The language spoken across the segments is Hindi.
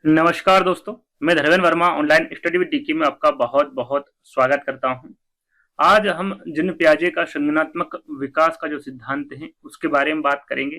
नमस्कार दोस्तों, मैं Dharmendra Verma online study with DK में आपका बहुत बहुत स्वागत करता हूं। आज हम जिन पियाजे का संज्ञानात्मक विकास का जो सिद्धांत है उसके बारे में बात करेंगे।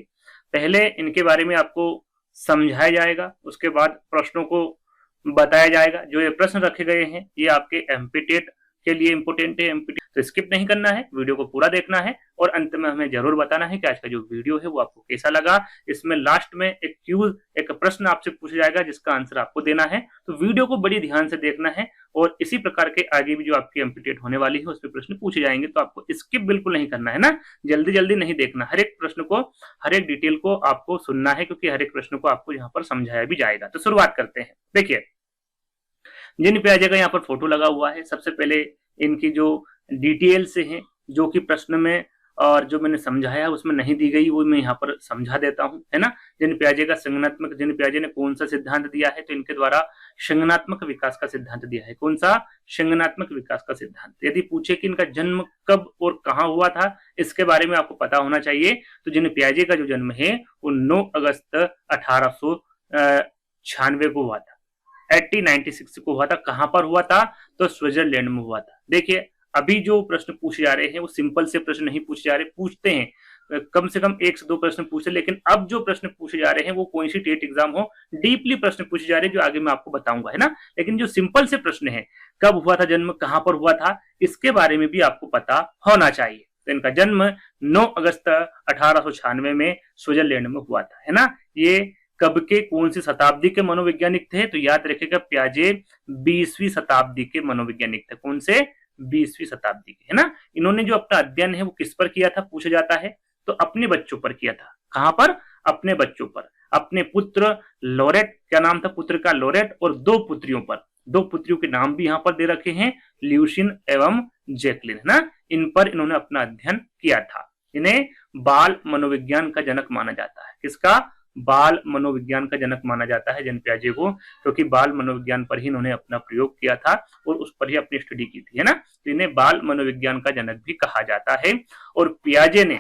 पहले इनके बारे में आपको समझाया जाएगा, उसके बाद प्रश्नों को बताया जाएगा। जो ये प्रश्न रखे गए हैं ये आपके एमपीटेट के लिए इंपोर्टेंट है। एमपीटेट तो स्किप नहीं करना है, वीडियो को पूरा देखना है और अंत में हमें जरूर बताना है कि आज का जो वीडियो है वो आपको कैसा लगा। इसमें लास्ट में एक क्यूज, एक प्रश्न आपसे पूछा जाएगा जिसका आंसर आपको देना है, तो वीडियो को बड़ी ध्यान से देखना है। और इसी प्रकार के आगे भी जो आपकी एमपीटेट होने वाली है उसमें प्रश्न पूछे जाएंगे, तो आपको स्किप बिल्कुल नहीं करना है ना, जल्दी जल्दी नहीं देखना। हर एक प्रश्न को, हर एक डिटेल को आपको सुनना है, क्योंकि हर एक प्रश्न को आपको यहाँ पर समझाया भी जाएगा। तो शुरुआत करते हैं। देखिए, जिन पियाजे का यहाँ पर फोटो लगा हुआ है, सबसे पहले इनकी जो डिटेल्स हैं जो कि प्रश्न में और जो मैंने समझाया उसमें नहीं दी गई, वो मैं यहाँ पर समझा देता हूँ, है ना। जिन पियाजे का संज्ञानात्मक, जिन पियाजे ने कौन सा सिद्धांत दिया है, तो इनके द्वारा संज्ञानात्मक विकास का सिद्धांत दिया है। कौन सा? संज्ञानात्मक विकास का सिद्धांत। यदि पूछे कि इनका जन्म कब और कहाँ हुआ था, इसके बारे में आपको पता होना चाहिए। तो जिन पियाजे का जो जन्म है वो 9 अगस्त 1896 को हुआ था, 1896 को हुआ था। कहां पर हुआ था? तो स्विट्जरलैंड में हुआ था। देखिए, अभी जो प्रश्न पूछे जा रहे हैं वो सिंपल से प्रश्न नहीं पूछे जा रहे, पूछते हैं कम से कम 1 से 2 प्रश्न पूछते, लेकिन अब जो प्रश्न पूछे जा रहे हैं वो कोई सी टेट एग्जाम हो, डीपली प्रश्न पूछे जा रहे हैं जो आगे मैं आपको बताऊंगा, है ना। लेकिन जो सिंपल से प्रश्न है, कब हुआ था जन्म, कहां पर हुआ था, इसके बारे में भी आपको पता होना चाहिए। तो इनका जन्म 9 अगस्त 1896 में स्विट्जरलैंड में हुआ था, है ना। ये कब के, कौन सी शताब्दी के मनोवैज्ञानिक थे? तो याद रखिएगा, पियाजे 20वीं शताब्दी के मनोवैज्ञानिक थे। कौन से? 20वीं शताब्दी के, है ना। इन्होंने जो अपना अध्ययन है वो किस पर किया था पूछा जाता है, तो अपने बच्चों पर किया था। कहां पर? अपने बच्चों पर। अपने पुत्र लोरेट, क्या नाम था पुत्र का? लोरेट। और 2 पुत्रियों पर, 2 पुत्रियों के नाम भी यहां पर दे रखे हैं, ल्यूसिन एवं जैकलिन, है ना। इन पर इन्होंने अपना अध्ययन किया था। इन्हें बाल मनोविज्ञान का जनक माना जाता है। किसका? बाल मनोविज्ञान का जनक माना जाता है जिन पियाजे को, क्योंकि बाल मनोविज्ञान पर ही इन्होंने अपना प्रयोग किया था और उस पर ही अपनी स्टडी की थी, है ना। तो इन्हें बाल मनोविज्ञान का जनक भी कहा जाता है। और पियाजे ने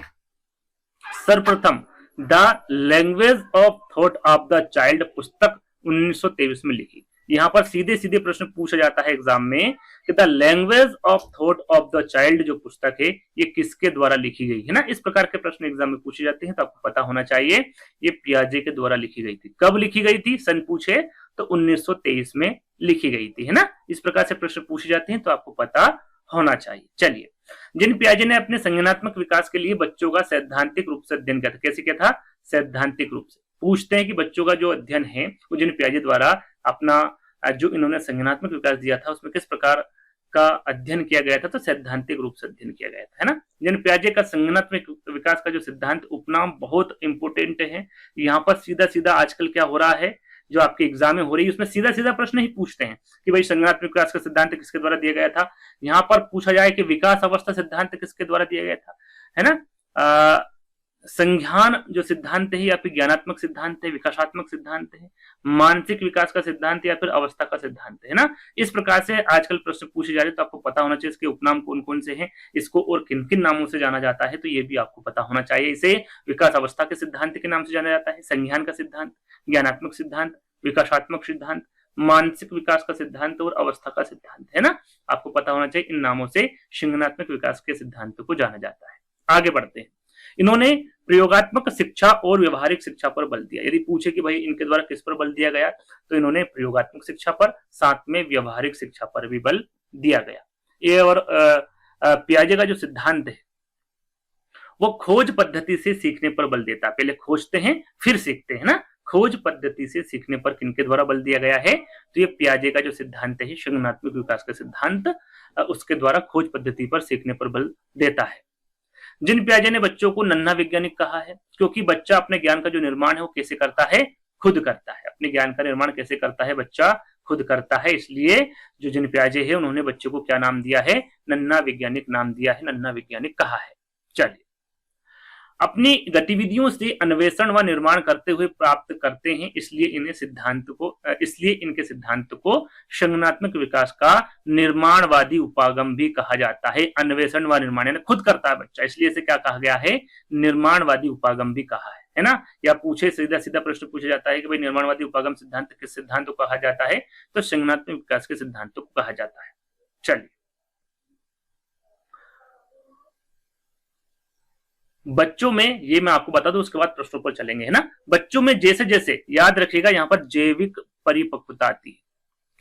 सर्वप्रथम the language of thought of the child पुस्तक 1923 में लिखी। यहाँ पर सीधे सीधे प्रश्न पूछा जाता है एग्जाम में कि the language of thought of the child जो पुस्तक है ये किसके द्वारा लिखी गई है ना। इस प्रकार के प्रश्न एग्जाम में पूछे जाते हैं, तो आपको पता होना चाहिए ये पियाजे के द्वारा लिखी गई थी। कब लिखी गई थी? सन पूछे तो 1923 में लिखी गई थी, है ना। इस प्रकार से प्रश्न पूछे जाते हैं, तो आपको पता होना चाहिए। चलिए, जिन पियाजे ने अपने संज्ञानात्मक विकास के लिए बच्चों का सैद्धांतिक रूप से अध्ययन किया था। कैसे किया था? सैद्धांतिक रूप से। पूछते हैं कि बच्चों का जो अध्ययन है वो जिन पियाजे द्वारा अपना जो इन्होंने संज्ञानात्मक विकास दिया था उसमें किस प्रकार का अध्ययन किया गया था, तो सैद्धांतिक रूप से अध्ययन किया गया था, है ना। जिन पियाजे का संज्ञानात्मक विकास का जो सिद्धांत, उपनाम बहुत इंपोर्टेंट है। यहाँ पर सीधा सीधा आजकल क्या हो रहा है, जो आपके एग्जाम में हो रही है उसमें सीधा सीधा प्रश्न ही पूछते हैं कि भाई संज्ञानात्मक विकास का सिद्धांत किसके द्वारा दिया गया था। यहाँ पर पूछा जाए कि विकास अवस्था सिद्धांत किसके द्वारा दिया गया था, है ना। संज्ञान जो सिद्धांत है या फिर ज्ञानात्मक सिद्धांत है, विकासात्मक सिद्धांत है, मानसिक विकास का सिद्धांत या फिर अवस्था का सिद्धांत है ना। इस प्रकार से आजकल प्रश्न पूछे जा रहे हैं, तो आपको पता होना चाहिए इसके उपनाम कौन कौन से हैं, इसको और किन किन नामों से जाना जाता है, तो ये भी आपको पता होना चाहिए। इसे विकास अवस्था के सिद्धांत के नाम से जाना जाता है, संज्ञान का सिद्धांत, ज्ञानात्मक सिद्धांत, विकासात्मक सिद्धांत, मानसिक विकास का सिद्धांत और अवस्था का सिद्धांत, है ना। आपको पता होना चाहिए इन नामों से संज्ञानात्मक विकास के सिद्धांतों को जाना जाता है। आगे बढ़ते हैं। इन्होंने प्रयोगात्मक शिक्षा और व्यवहारिक शिक्षा पर बल दिया। यदि पूछे कि भाई इनके द्वारा किस पर बल दिया गया, तो इन्होंने प्रयोगात्मक शिक्षा पर, साथ में व्यवहारिक शिक्षा पर भी बल दिया गया। ये और पियाजे का जो सिद्धांत है वो खोज पद्धति से सीखने पर बल देता है। पहले खोजते हैं फिर सीखते हैं ना। खोज पद्धति से सीखने पर किनके द्वारा बल दिया गया है, तो ये पियाजे का जो सिद्धांत है संज्ञानात्मक विकास का सिद्धांत, उसके द्वारा खोज पद्धति पर सीखने पर बल देता है। जिन पियाजे ने बच्चों को नन्हा वैज्ञानिक कहा है, क्योंकि बच्चा अपने ज्ञान का जो निर्माण है वो कैसे करता है? खुद करता है। अपने ज्ञान का निर्माण कैसे करता है? बच्चा खुद करता है। इसलिए जो जिन पियाजे है उन्होंने बच्चों को क्या नाम दिया है? नन्हा वैज्ञानिक नाम दिया है, नन्हा वैज्ञानिक कहा है। चलिए, अपनी गतिविधियों से अन्वेषण व निर्माण करते हुए प्राप्त करते हैं, इसलिए इनके सिद्धांत को संज्ञानात्मक विकास का निर्माणवादी उपागम भी कहा जाता है। अन्वेषण व निर्माण यानी खुद करता है बच्चा, इसलिए इसे क्या कहा गया है? निर्माणवादी उपागम भी कहा है। है ना, या पूछे सीधा सीधा प्रश्न पूछा जाता है कि भाई निर्माणवादी उपागम सिद्धांत किस सिद्धांत को कहा जाता है, तो संज्ञानात्मक विकास के सिद्धांत को कहा जाता है। चलिए, बच्चों में ये मैं आपको बता दूं, उसके बाद प्रश्नों पर चलेंगे, है ना। बच्चों में जैसे जैसे, याद रखिएगा यहाँ पर जैविक परिपक्वता आती है,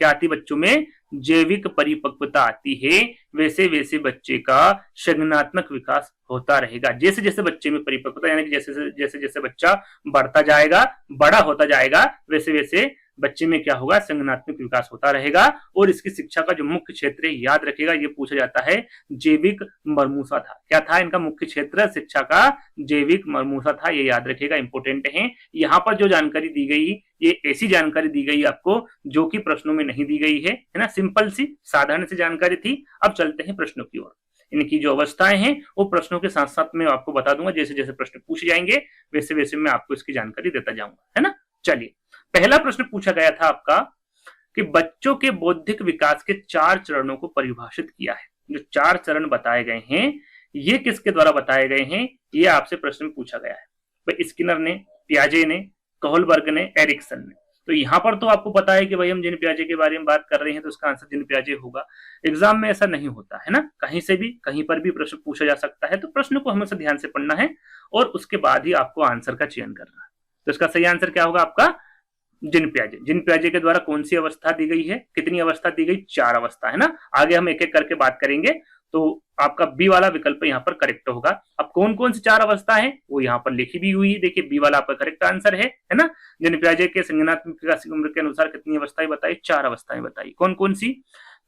क्या आती है बच्चों में, जैविक परिपक्वता आती है, वैसे वैसे बच्चे का संज्ञानात्मक विकास होता रहेगा। जैसे जैसे बच्चे में परिपक्वता, यानी कि जैसे जैसे जैसे बच्चा बढ़ता जाएगा, बड़ा होता जाएगा, वैसे वैसे बच्चे में क्या होगा, संज्ञानात्मक विकास होता रहेगा। और इसकी शिक्षा का जो मुख्य क्षेत्र है, याद रखिएगा, ये पूछा जाता है, जैविक मरमूसा था। क्या था इनका मुख्य क्षेत्र शिक्षा का, जैविक मरमूसा था, ये याद रखिएगा, इंपोर्टेंट है। यहाँ पर जो जानकारी दी गई, ये ऐसी जानकारी दी गई आपको जो कि प्रश्नों में नहीं दी गई है ना, सिंपल सी साधारण सी जानकारी थी। अब चलते हैं प्रश्नों की ओर। इनकी जो अवस्थाएं हैं वो प्रश्नों के साथ साथ मैं आपको बता दूंगा, जैसे जैसे प्रश्न पूछे जाएंगे वैसे वैसे मैं आपको इसकी जानकारी देता जाऊंगा, है ना। चलिए, पहला प्रश्न पूछा गया था आपका कि बच्चों के बौद्धिक विकास के 4 चरणों को परिभाषित किया है। जो 4 चरण बताए गए हैं, ये किसके द्वारा बताए गए हैं, ये आपसे प्रश्न में पूछा गया है। भाई स्किनर ने, पियाजे ने, कोहलबर्ग ने, एरिक्सन ने। तो यहाँ पर तो आपको पता है कि भाई हम जिन पियाजे के बारे में बात कर रहे हैं, तो उसका आंसर जिन पियाजे होगा। एग्जाम में ऐसा नहीं होता है ना, कहीं से भी कहीं पर भी प्रश्न पूछा जा सकता है। तो प्रश्न को हमेशा ध्यान से पढ़ना है और उसके बाद ही आपको आंसर का चयन करना है। तो इसका सही आंसर क्या होगा आपका, जिन पियाजे। जिन पियाजे के द्वारा कौन सी अवस्था दी गई है, कितनी अवस्था दी गई, 4 अवस्था, है ना। आगे हम एक एक करके बात करेंगे, तो आपका बी वाला विकल्प यहाँ पर करेक्ट होगा। अब कौन कौन सी 4 अवस्था है वो यहाँ पर लिखी भी हुई है, देखिए बी वाला आपका करेक्ट आंसर है ना। जिन पियाजे के संज्ञानात्मक विकास की उम्र के अनुसार कितनी अवस्थाएं बताई, 4 अवस्थाएं बताई। कौन कौन सी,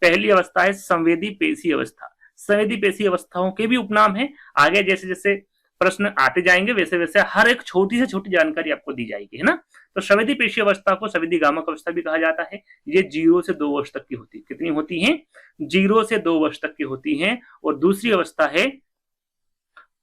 पहली अवस्था है संवेदी पेशी अवस्था। संवेदी पेशी अवस्थाओं के भी उपनाम है। आगे जैसे जैसे प्रश्न आते जाएंगे वैसे वैसे हर एक छोटी से छोटी जानकारी आपको दी जाएगी, है ना। तो संवेदी पेशी अवस्था को संवेदी गामक अवस्था भी कहा जाता है। ये 0 से 2 वर्ष तक की होती है। कितनी होती है, 0 से 2 वर्ष तक की होती है। और दूसरी अवस्था है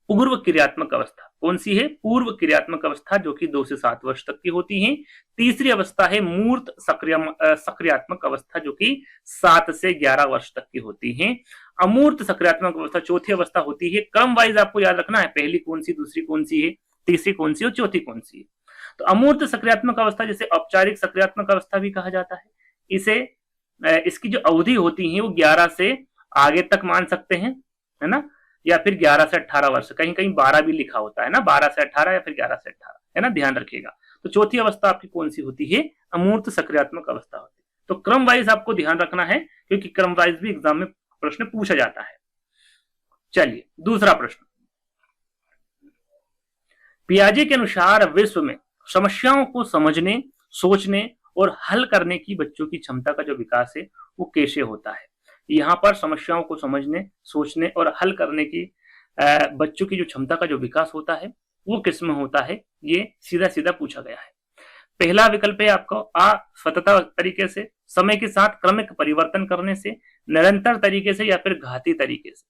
पूर्व क्रियात्मक अवस्था। कौन सी है, पूर्व क्रियात्मक अवस्था, जो कि 2 से 7 वर्ष तक की होती है। तीसरी अवस्था है मूर्त सक्रियात्मक अवस्था, जो कि 7 से 11 वर्ष तक की होती है। अमूर्त सक्रियात्मक अवस्था चौथी अवस्था होती है। क्रम वाइज आपको याद रखना है, पहली कौन सी, दूसरी कौन सी है, तीसरी कौन सी और चौथी कौन सी है। तो अमूर्त सक्रियात्मक अवस्था, जिसे औपचारिक सक्रियात्मक अवस्था भी कहा जाता है, इसे इसकी जो अवधि होती है वो 11 से आगे तक मान सकते हैं, है ना, या फिर 11 से 18 वर्ष, कहीं कहीं 12 भी लिखा होता है ना, 12 से 18 या फिर 11 से 18, है ना, ध्यान रखिएगा। तो चौथी अवस्था आपकी कौन सी होती है, अमूर्त सक्रियात्मक अवस्था होती है। तो क्रम वाइज आपको ध्यान रखना है, क्योंकि क्रम वाइज भी एग्जाम में प्रश्न पूछा जाता है। चलिए, दूसरा प्रश्न, पियाजे के अनुसार विश्व में समस्याओं को समझने, सोचने और हल करने की बच्चों की क्षमता का जो विकास है वो कैसे होता है। यहाँ पर समस्याओं को समझने, सोचने और हल करने की बच्चों की जो क्षमता का जो विकास होता है वो किस में होता है, ये सीधा सीधा पूछा गया है। पहला विकल्प है आपका आ, स्वतंत्र तरीके से, समय के साथ क्रमिक परिवर्तन करने से, निरंतर तरीके से, या फिर घाती तरीके से।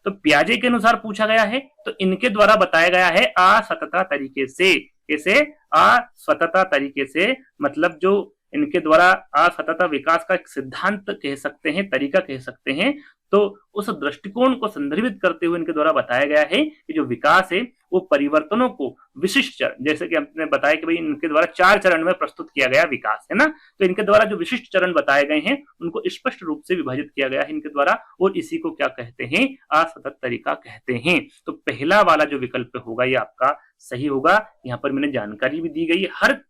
तो पियाजे के अनुसार पूछा गया है, तो इनके द्वारा बताया गया है असतत तरीके से। कैसे, असतत तरीके से, मतलब जो इनके द्वारा असतत विकास का एक सिद्धांत कह सकते हैं, तरीका कह सकते हैं। तो उस दृष्टिकोण को संदर्भित करते हुए इनके द्वारा बताया गया है कि जो विकास है वो परिवर्तनों को विशिष्ट चरण, जैसे कि हमने बताया कि भाई इनके द्वारा 4 चरण में प्रस्तुत किया गया विकास, है ना। तो इनके द्वारा जो विशिष्ट चरण बताए गए हैं उनको स्पष्ट रूप से विभाजित किया गया है इनके द्वारा, और इसी को क्या कहते हैं, असतत तरीका कहते हैं। तो पहला वाला जो विकल्प होगा ये आपका सही होगा। यहाँ पर मैंने जानकारी भी दी गई, हर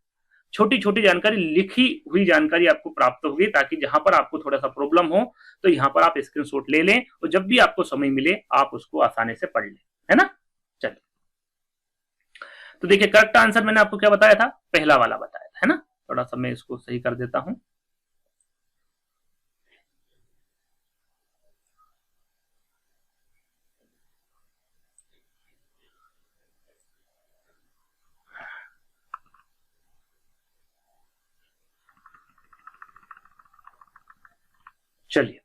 छोटी छोटी जानकारी, लिखी हुई जानकारी आपको प्राप्त होगी, ताकि जहां पर आपको थोड़ा सा प्रॉब्लम हो तो यहाँ पर आप स्क्रीनशॉट ले लें और जब भी आपको समय मिले आप उसको आसानी से पढ़ लें, है ना। चलिए, तो देखिए करेक्ट आंसर मैंने आपको क्या बताया था, पहला वाला बताया था, है ना। थोड़ा सा मैं इसको सही कर देता हूं। चलिए,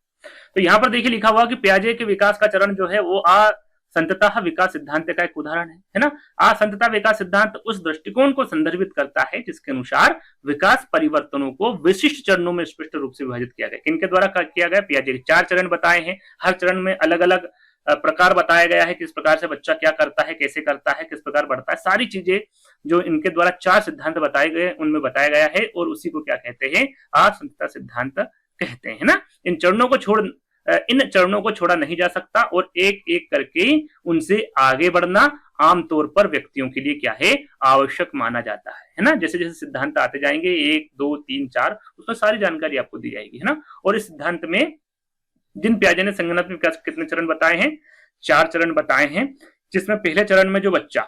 तो यहाँ पर देखिए लिखा हुआ कि पियाजे के विकास का चरण जो है वो असंततः विकास सिद्धांत का एक उदाहरण है ना। असंततः विकास सिद्धांत उस दृष्टिकोण को संदर्भित करता है जिसके अनुसार विकास परिवर्तनों को विशिष्ट चरणों में स्पष्ट रूप से विभाजित किया गया। इनके द्वारा किया गया, पियाजे के 4 चरण बताए हैं, हर चरण में अलग अलग प्रकार बताया गया है, किस प्रकार से बच्चा क्या करता है, कैसे करता है, किस प्रकार बढ़ता है, सारी चीजें जो इनके द्वारा 4 सिद्धांत बताए गए उनमें बताया गया है, और उसी को क्या कहते हैं, आत्मसंतता सिद्धांत कहते हैं ना। इन चरणों को छोड़ा नहीं जा सकता, और एक एक करके उनसे आगे बढ़ना आमतौर पर व्यक्तियों के लिए क्या है, आवश्यक माना जाता है ना। जैसे जैसे सिद्धांत आते जाएंगे 1 2 3 4, उसमें सारी जानकारी आपको दी जाएगी, है ना। और इस सिद्धांत में जिन पियाजे ने संज्ञानात्मक विकास के कितने चरण बताए हैं, 4 चरण बताए हैं, जिसमें पहले चरण में जो बच्चा,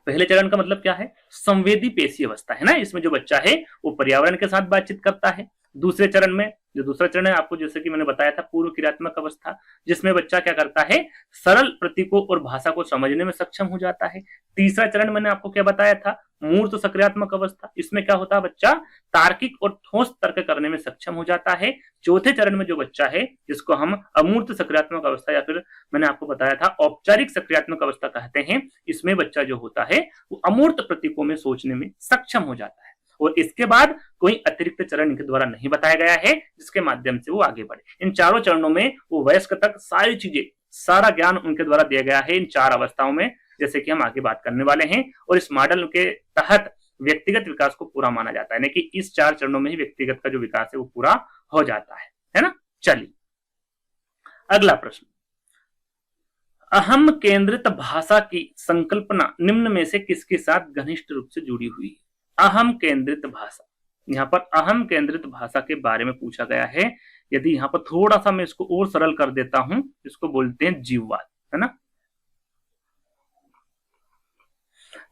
पहले चरण का मतलब क्या है, संवेदी पेशी अवस्था है ना, इसमें जो बच्चा है वो पर्यावरण के साथ बातचीत करता है। दूसरे चरण में जो दूसरा चरण है, आपको जैसे कि मैंने बताया था, पूर्व क्रियात्मक अवस्था, जिसमें बच्चा क्या करता है, सरल प्रतीकों और भाषा को समझने में सक्षम हो जाता है। तीसरा चरण मैंने आपको क्या बताया था, मूर्त सक्रियात्मक अवस्था, इसमें क्या होता है, बच्चा तार्किक और ठोस तर्क करने में सक्षम हो जाता है। चौथे चरण में जो बच्चा है, जिसको हम अमूर्त सक्रियात्मक अवस्था या फिर मैंने आपको बताया था औपचारिक सक्रियात्मक अवस्था कहते हैं, इसमें बच्चा जो होता है वो अमूर्त प्रतीकों में सोचने में सक्षम हो जाता है। और इसके बाद कोई अतिरिक्त चरण इनके द्वारा नहीं बताया गया है जिसके माध्यम से वो आगे बढ़े। इन चारों चरणों में वो वयस्क तक सारी चीजें, सारा ज्ञान उनके द्वारा दिया गया है इन 4 अवस्थाओं में, जैसे कि हम आगे बात करने वाले हैं। और इस मॉडल के तहत व्यक्तिगत विकास को पूरा माना जाता है, यानी कि इस 4 चरणों में ही व्यक्तिगत का जो विकास है वो पूरा हो जाता है ना। चलिए अगला प्रश्न, अहम केंद्रित भाषा की संकल्पना निम्न में से किसके साथ घनिष्ठ रूप से जुड़ी हुई है। अहम केंद्रित भाषा, यहाँ पर अहम केंद्रित भाषा के बारे में पूछा गया है। यदि यहाँ पर थोड़ा सा मैं इसको और सरल कर देता हूं, इसको बोलते हैं जीववाद, है ना।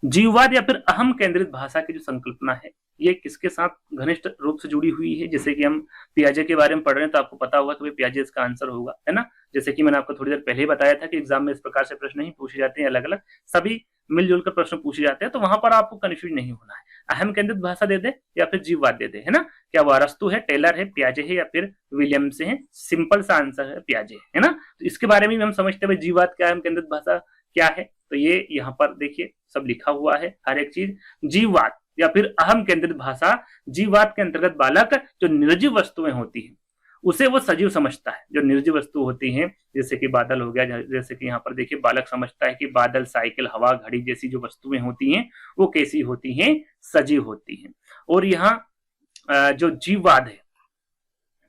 जीववाद या फिर अहम केंद्रित भाषा की जो संकल्पना है, ये किसके साथ घनिष्ठ रूप से जुड़ी हुई है। जैसे कि हम पियाजे के बारे में पढ़ रहे हैं तो आपको पता होगा कि भाई पियाजे इसका आंसर होगा, है ना। जैसे कि मैंने आपको थोड़ी देर पहले ही बताया था कि एग्जाम में इस प्रकार से प्रश्न नहीं पूछे जाते हैं, अलग अलग सभी मिलजुल कर प्रश्न पूछे जाते हैं, तो वहां पर आपको कंफ्यूज नहीं होना है। अहम केंद्रित भाषा दे दे या फिर जीववाद दे दे, है ना। क्या वो अरस्तु है, टेलर है, पियाजे है या फिर विलियम्स है। सिंपल सा आंसर है पियाजे, है ना। तो इसके बारे में हम समझते हैं जीववाद क्या है, अहम केंद्रित भाषा क्या है। तो ये यहाँ पर देखिए सब लिखा हुआ है हर एक चीज। जीववाद या फिर अहम केंद्रित भाषा, जीववाद के अंतर्गत बालक जो निर्जीव वस्तुएं होती हैं उसे वो सजीव समझता है। जो निर्जीव वस्तु होती हैं जैसे कि बादल हो गया, जैसे कि यहाँ पर देखिए बालक समझता है कि बादल, साइकिल, हवा, घड़ी जैसी जो वस्तुएं होती हैं वो कैसी होती हैं, सजीव होती हैं। और यहाँ जो जीववाद है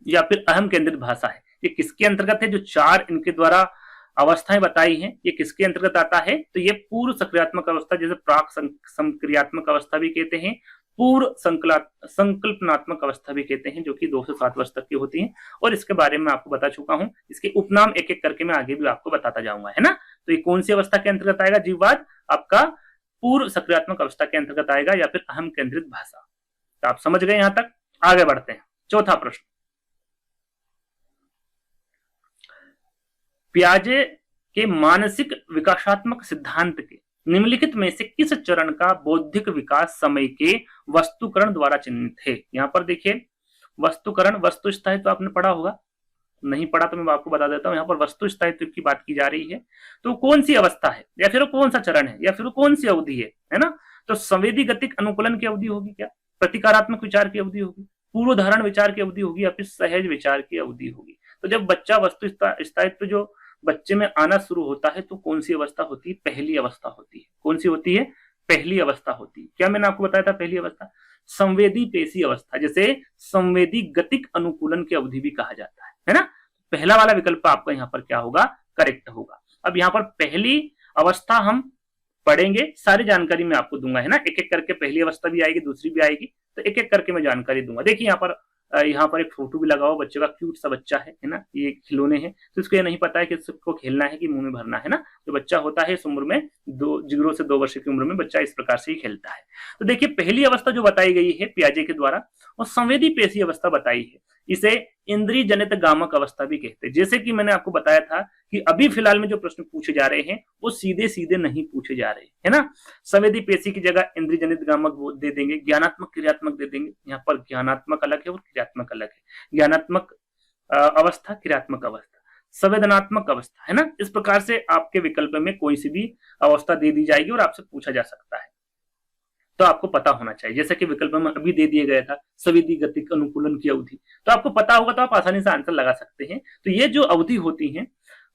या फिर अहम केंद्रित भाषा है, ये किसके अंतर्गत है, जो 4 इनके द्वारा अवस्थाएं बताई हैं, ये किसके अंतर्गत आता है। तो ये पूर्व सक्रियात्मक अवस्था, जैसे प्राक संक्रियात्मक अवस्था भी कहते हैं, पूर्व संकल्पनात्मक अवस्था भी कहते हैं, जो कि 2 से 7 वर्ष तक की होती हैं। और इसके बारे में आपको बता चुका हूं, इसके उपनाम एक एक करके मैं आगे भी आपको बताता जाऊंगा, है ना। तो ये कौन सी अवस्था के अंतर्गत आएगा जीववाद, आपका पूर्व सक्रियात्मक अवस्था के अंतर्गत आएगा या फिर अहम केंद्रित भाषा। तो आप समझ गए यहां तक, आगे बढ़ते हैं। चौथा प्रश्न, पियाजे के मानसिक विकासात्मक सिद्धांत के निम्नलिखित में से किस चरण का बौद्धिक विकास समय के वस्तुकरण द्वारा चिन्हित है। यहाँ पर देखिए वस्तुकरण, वस्तु स्थायित्व आपने पढ़ा होगा, नहीं पढ़ा तो मैं आपको बता देता हूँ। यहाँ पर वस्तु स्थायित्व की बात की जा रही है, तो कौन सी अवस्था है या फिर कौन सा चरण है या फिर कौन सी अवधि है ना। तो संवेदी गतिक अनुकूलन की अवधि होगी क्या, प्रतिकारात्मक विचार की अवधि होगी, पूर्वधारण विचार की अवधि होगी या फिर सहज विचार की अवधि होगी। तो जब बच्चा वस्तु स्थायित्व जो बच्चे में आना शुरू होता है तो कौन सी अवस्था होती है, पहली अवस्था होती है। कौन सी होती है, पहली अवस्था होती है। क्या मैंने आपको बताया था, पहली अवस्था संवेदी पेशी अवस्था, जैसे संवेदी गतिक अनुकूलन की अवधि भी कहा जाता है ना। पहला वाला विकल्प आपका यहाँ पर क्या होगा, करेक्ट होगा। अब यहाँ पर पहली अवस्था हम पढ़ेंगे, सारी जानकारी मैं आपको दूंगा, है ना। एक एक करके पहली अवस्था भी आएगी, दूसरी भी आएगी, तो एक एक करके मैं जानकारी दूंगा। देखिए यहाँ पर एक फोटो भी लगा हुआ बच्चे का, क्यूट सा बच्चा है ना। ये खिलौने हैं, तो इसको ये नहीं पता है कि इसको खेलना है कि मुंह में भरना है ना। जो बच्चा होता है इस उम्र में 0 से 2 वर्ष की उम्र में बच्चा इस प्रकार से ही खेलता है। तो देखिए पहली अवस्था जो बताई गई है पियाजे के द्वारा, और संवेदी पेशी अवस्था बताई है, इसे इंद्रिय जनित गामक अवस्था भी कहते हैं। जैसे कि मैंने आपको बताया था कि अभी फिलहाल में जो प्रश्न पूछे जा रहे हैं वो सीधे सीधे नहीं पूछे जा रहे, है ना। संवेदी पेशी की जगह इंद्रिय जनित गामक दे देंगे, ज्ञानात्मक क्रियात्मक दे देंगे। यहाँ पर ज्ञानात्मक अलग है और क्रियात्मक अलग है। ज्ञानात्मक अवस्था, क्रियात्मक अवस्था, संवेदनात्मक अवस्था, है ना। इस प्रकार से आपके विकल्प में कोई सी भी अवस्था दे दी जाएगी और आपसे पूछा जा सकता है, तो आपको पता होना चाहिए। जैसे कि विकल्प में अभी दे दिया गया था संवेदी गतिक अनुकूलन की अवधि, तो आपको पता होगा तो आप आसानी से आंसर लगा सकते हैं। तो ये जो अवधि होती है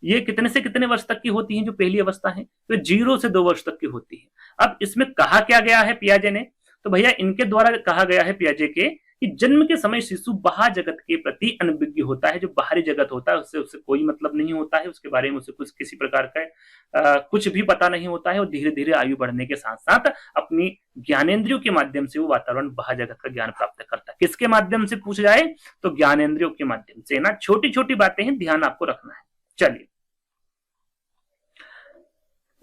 ये कितने से कितने वर्ष तक की होती हैं जो पहली अवस्था है, तो 0 से 2 वर्ष तक की होती है। अब इसमें कहा क्या गया है पियाजे ने, तो भैया इनके द्वारा कहा गया है पियाजे के कि जन्म के समय शिशु बाह्य जगत के प्रति अनभिज्ञ होता है। जो बाहरी जगत होता है उससे उससे कोई मतलब नहीं होता है, उसके बारे में उसे कुछ किसी प्रकार का कुछ भी पता नहीं होता है। और धीरे धीरे आयु बढ़ने के साथ साथ अपनी ज्ञानेंद्रियों के माध्यम से वो वातावरण बाह्य जगत का ज्ञान प्राप्त करता है। किसके माध्यम से पूछ जाए तो ज्ञानेंद्रियों के माध्यम से ना। छोटी छोटी बातें हैं, ध्यान आपको रखना है। चलिए,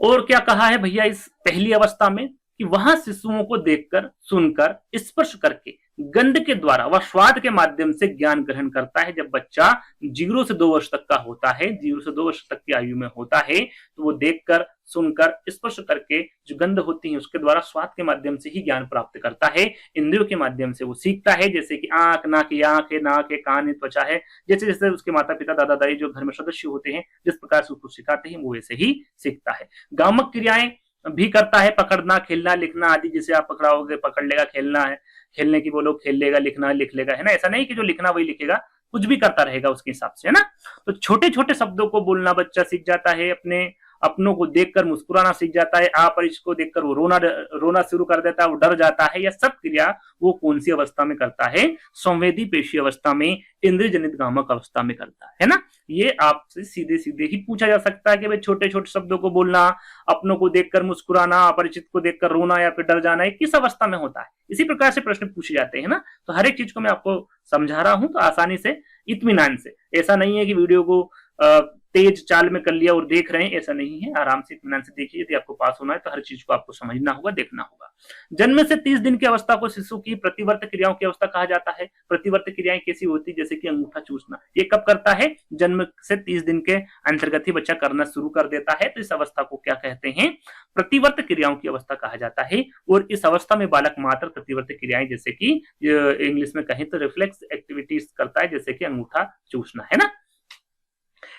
और क्या कहा है भैया इस पहली अवस्था में कि वहां शिशुओं को देखकर, सुनकर, स्पर्श करके, गंध के द्वारा व स्वाद के माध्यम से ज्ञान ग्रहण करता है। जब बच्चा 0 से 2 वर्ष तक का होता है, 0 से 2 वर्ष तक की आयु में होता है, तो वो देखकर, सुनकर, स्पर्श करके, जो गंध होती है उसके द्वारा, स्वाद के माध्यम से ही ज्ञान प्राप्त करता है। इंद्रियों के माध्यम से वो सीखता है, जैसे कि आंख, नाक है, नाक है, कान है, त्वचा है। जैसे जैसे उसके माता पिता, दादा दादी जो घर में सदस्य होते हैं जिस प्रकार से उसको सिखाते हैं वो वैसे ही सीखता है। गामक क्रियाएं भी करता है, पकड़ना, खेलना, लिखना आदि। जैसे आप पकड़ाओगे पकड़ लेगा, खेलना है खेलने की बोलो खेल लेगा, लिखना है लिख लेगा, है ना। ऐसा नहीं कि जो लिखना वही लिखेगा, कुछ भी करता रहेगा उसके हिसाब से, है ना। तो छोटे छोटे शब्दों को बोलना बच्चा सीख जाता है, अपने अपनों को देखकर मुस्कुराना सीख जाता है, अपरिचित को देखकर वो रोना शुरू कर देता है, वो डर जाता है। यह सब क्रिया वो कौन सी अवस्था में करता है? संवेदी पेशी अवस्था में, इंद्रिय जनित गामक अवस्था में करता है ना। ये आपसे सीधे सीधे ही पूछा जा सकता है कि भाई छोटे छोटे शब्दों को बोलना, अपनों को देखकर मुस्कुराना, अपरिचित को देखकर रोना या फिर डर जाना, किस अवस्था में होता है? इसी प्रकार से प्रश्न पूछे जाते हैं ना। तो हर एक चीज को मैं आपको समझा रहा हूं तो आसानी से, इत्मीनान से। ऐसा नहीं है कि वीडियो को तेज चाल में कर लिया और देख रहे हैं, ऐसा नहीं है। आराम से इत्मीनान से देखिए। यदि आपको पास होना है तो हर चीज को आपको समझना होगा, देखना होगा। जन्म से 30 दिन की अवस्था को शिशु की प्रतिवर्त क्रियाओं की अवस्था कहा जाता है। प्रतिवर्त क्रियाएं कैसी होती है? जैसे कि अंगूठा चूसना, ये कब करता है? जन्म से 30 दिन के अंतर्गत ही बच्चा करना शुरू कर देता है। तो इस अवस्था को क्या कहते हैं? प्रतिवर्त क्रियाओं की अवस्था कहा जाता है। और इस अवस्था में बालक मात्र प्रतिवर्त क्रियाएं, जैसे कि इंग्लिश में कहें तो रिफ्लेक्स एक्टिविटीज करता है, जैसे कि अंगूठा चूसना, है ना।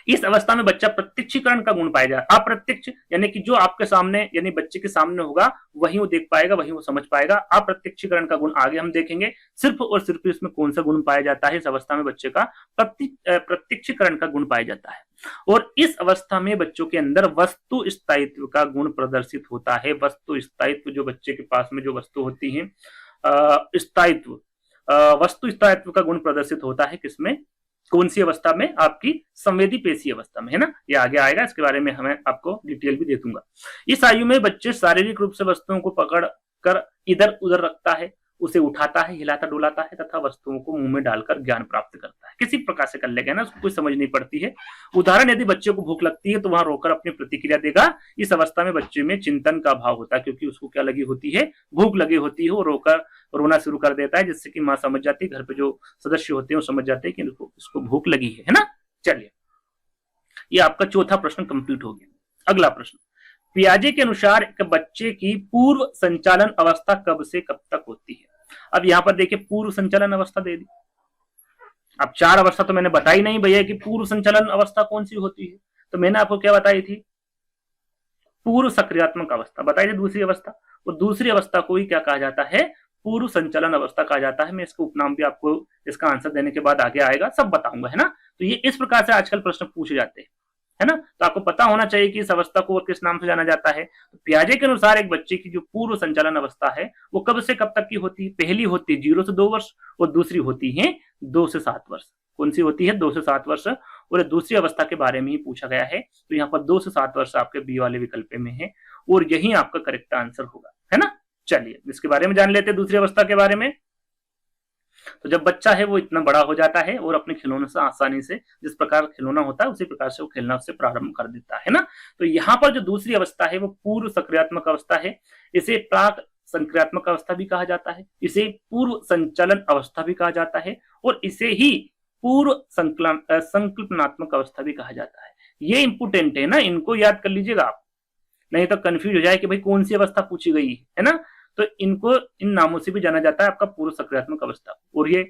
इस अवस्था में बच्चा प्रत्यक्षीकरण का गुण पाएगा। अप्रत्यक्ष यानी कि जो आपके सामने, यानी बच्चे के सामने होगा वही वो देख पाएगा, वही वो समझ पाएगा। अप्रत्यक्षीकरण का गुण आगे हम देखेंगे। सिर्फ और सिर्फ इसमें कौन सा गुण पाया जाता है? इस अवस्था में बच्चे का प्रत्यक्षीकरण का गुण पाया जाता है। और इस अवस्था में बच्चों के अंदर वस्तु स्थायित्व का गुण प्रदर्शित होता है। वस्तु स्थायित्व, जो बच्चे के पास में जो वस्तु होती है, स्थायित्व, वस्तु स्थायित्व का गुण प्रदर्शित होता है। किसमें? कौन सी अवस्था में? आपकी संवेदी पेशी अवस्था में, है ना। ये आगे आएगा, इसके बारे में हमें आपको डिटेल भी दे दूंगा। इस आयु में बच्चे शारीरिक रूप से वस्तुओं को पकड़ कर इधर उधर रखता है, उसे उठाता है, हिलाता डुलाता है तथा वस्तुओं को मुंह में डालकर ज्ञान प्राप्त करता है। किसी प्रकार से कर लेगा ना, उसको कोई समझ नहीं पड़ती है। उदाहरण, यदि बच्चे को भूख लगती है तो वहां रोकर अपनी प्रतिक्रिया देगा। इस अवस्था में बच्चे में चिंतन का भाव होता है, क्योंकि उसको क्या लगी होती है? भूख लगी होती है। वो रोकर रोना शुरू कर देता है, जिससे कि माँ समझ जाती है, घर पे जो सदस्य होते हैं वो समझ जाते हैं कि इसको भूख लगी है ना। चलिए, ये आपका चौथा प्रश्न कंप्लीट हो गया। अगला प्रश्न, पियाजे के अनुसार एक बच्चे की पूर्व संचालन अवस्था कब से कब तक होती है? अब यहां पर देखिए, पूर्व संचालन अवस्था दे दी। अब 4 अवस्था तो मैंने बताई नहीं भैया कि पूर्व संचालन अवस्था कौन सी होती है। तो मैंने आपको क्या बताई थी? पूर्व सक्रियात्मक अवस्था बताई थी, दूसरी अवस्था। और दूसरी अवस्था को ही क्या कहा जाता है? पूर्व संचालन अवस्था कहा जाता है। मैं इसको उपनाम भी आपको इसका आंसर देने के बाद आगे आएगा, सब बताऊंगा, है ना। तो ये इस प्रकार से आजकल प्रश्न पूछे जाते हैं, है ना। तो आपको पता होना चाहिए कि इस अवस्था को और किस नाम से जाना जाता है। तो पियाजे के अनुसार एक बच्चे की जो पूर्व संचालन अवस्था है वो कब से कब तक की होती है? पहली होती है 0 से 2 वर्ष और दूसरी होती है 2 से 7 वर्ष। कौन सी होती है? 2 से 7 वर्ष। और दूसरी अवस्था के बारे में ही पूछा गया है। तो यहाँ पर 2 से 7 वर्ष आपके बी वाले विकल्प में है और यही आपका करेक्ट आंसर होगा, है ना। चलिए, इसके बारे में जान लेते हैं, दूसरी अवस्था के बारे में। तो जब बच्चा है वो इतना बड़ा हो जाता है और अपने खिलौने से आसानी से, जिस प्रकार खिलौना होता है उसी प्रकार से वो खेलना उससे प्रारंभ कर देता है ना। तो यहाँ पर जो दूसरी अवस्था है वो पूर्व सक्रियात्मक अवस्था है। इसे प्राक संक्रियात्मक अवस्था भी कहा जाता है, इसे पूर्व संचालन अवस्था भी कहा जाता है और इसे ही पूर्व संकल्पनात्मक अवस्था भी कहा जाता है। ये इंपोर्टेंट है ना, इनको याद कर लीजिएगा आप, नहीं तो कंफ्यूज हो जाए कि भाई कौन सी अवस्था पूछी गई है ना। तो इनको इन नामों से भी जाना जाता है, आपका पूर्व सक्रियात्मक अवस्था। और ये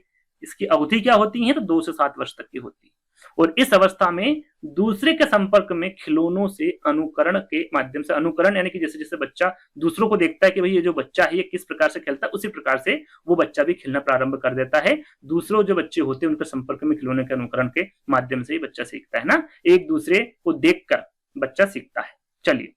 इसकी अवधि क्या होती है? तो 2 से 7 वर्ष तक की होती है। और इस अवस्था में दूसरे के संपर्क में खिलौनों से अनुकरण के माध्यम से, अनुकरण यानी कि जैसे जैसे बच्चा दूसरों को देखता है कि भाई ये जो बच्चा है ये किस प्रकार से खेलता है, उसी प्रकार से वो बच्चा भी खेलना प्रारंभ कर देता है। दूसरों जो बच्चे होते हैं उनके संपर्क में खिलौने के अनुकरण के माध्यम से ही बच्चा सीखता है ना, एक दूसरे को देखकर बच्चा सीखता है। चलिए,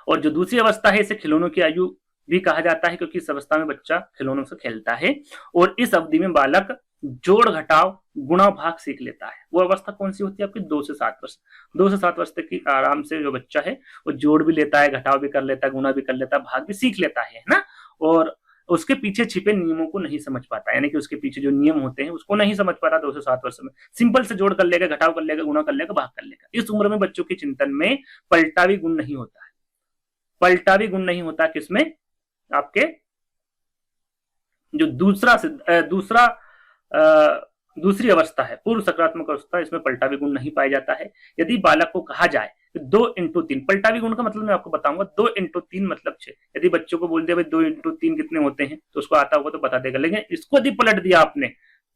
और जो दूसरी अवस्था है इसे खिलौनों की आयु भी कहा जाता है, क्योंकि इस अवस्था में बच्चा खिलौनों से खेलता है और इस अवधि में बालक जोड़ घटाव गुणा भाग सीख लेता है। वो अवस्था कौन सी होती है आपकी? 2 से 7 वर्ष। 2 से 7 वर्ष तक की आराम से जो बच्चा है वो जोड़ भी लेता है, घटाव भी कर लेता है, गुणा भी कर लेता है, भाग भी सीख लेता है ना। और उसके पीछे छिपे नियमों को नहीं समझ पाता, यानी कि उसके पीछे जो नियम होते हैं उसको नहीं समझ पाता 2 से 7 वर्ष में। सिंपल से जोड़ कर लेगा, घटाव कर लेगा, गुणा कर लेगा, भाग कर लेगा। इस उम्र में बच्चों के चिंतन में पलटावी गुण नहीं होता है। पलटावी गुण नहीं होता किसमें? आपके जो दूसरी अवस्था है, पूर्व सकारात्मक अवस्था, इसमें पलटावी गुण नहीं पाया जाता है। यदि बालक को कहा जाए 2x3, पलटावी गुण का मतलब मैं आपको बताऊंगा, 2x3 मतलब 6। यदि बच्चों को बोल दिया भाई 2x3 कितने होते हैं तो उसको आता होगा तो बता देगा, लेकिन इसको यदि पलट दिया आपने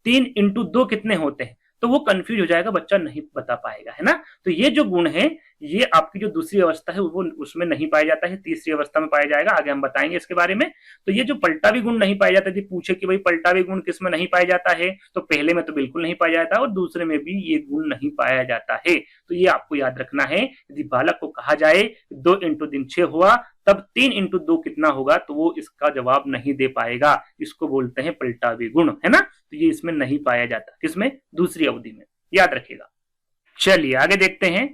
3x2 कितने होते हैं तो वो कंफ्यूज हो जाएगा, बच्चा नहीं बता पाएगा, है ना। तो ये जो गुण है ये आपकी जो दूसरी अवस्था है वो उसमें नहीं पाया जाता है, तीसरी अवस्था में पाया जाएगा, आगे हम बताएंगे इसके बारे में। तो ये जो पलटावी गुण नहीं पाया जाता, यदि पूछे कि भाई पलटावी गुण किसमें नहीं पाया जाता है, तो पहले में तो बिल्कुल नहीं पाया जाता और दूसरे में भी ये गुण नहीं पाया जाता है। तो ये आपको याद रखना है। यदि बालक को कहा जाए 2x3 6 हुआ, तब 3x2 कितना होगा, तो वो इसका जवाब नहीं दे पाएगा। इसको बोलते हैं पलटावी गुण, है ना। तो ये इसमें नहीं पाया जाता, किसमें? दूसरी अवधि में, याद रखिएगा। चलिए आगे देखते हैं।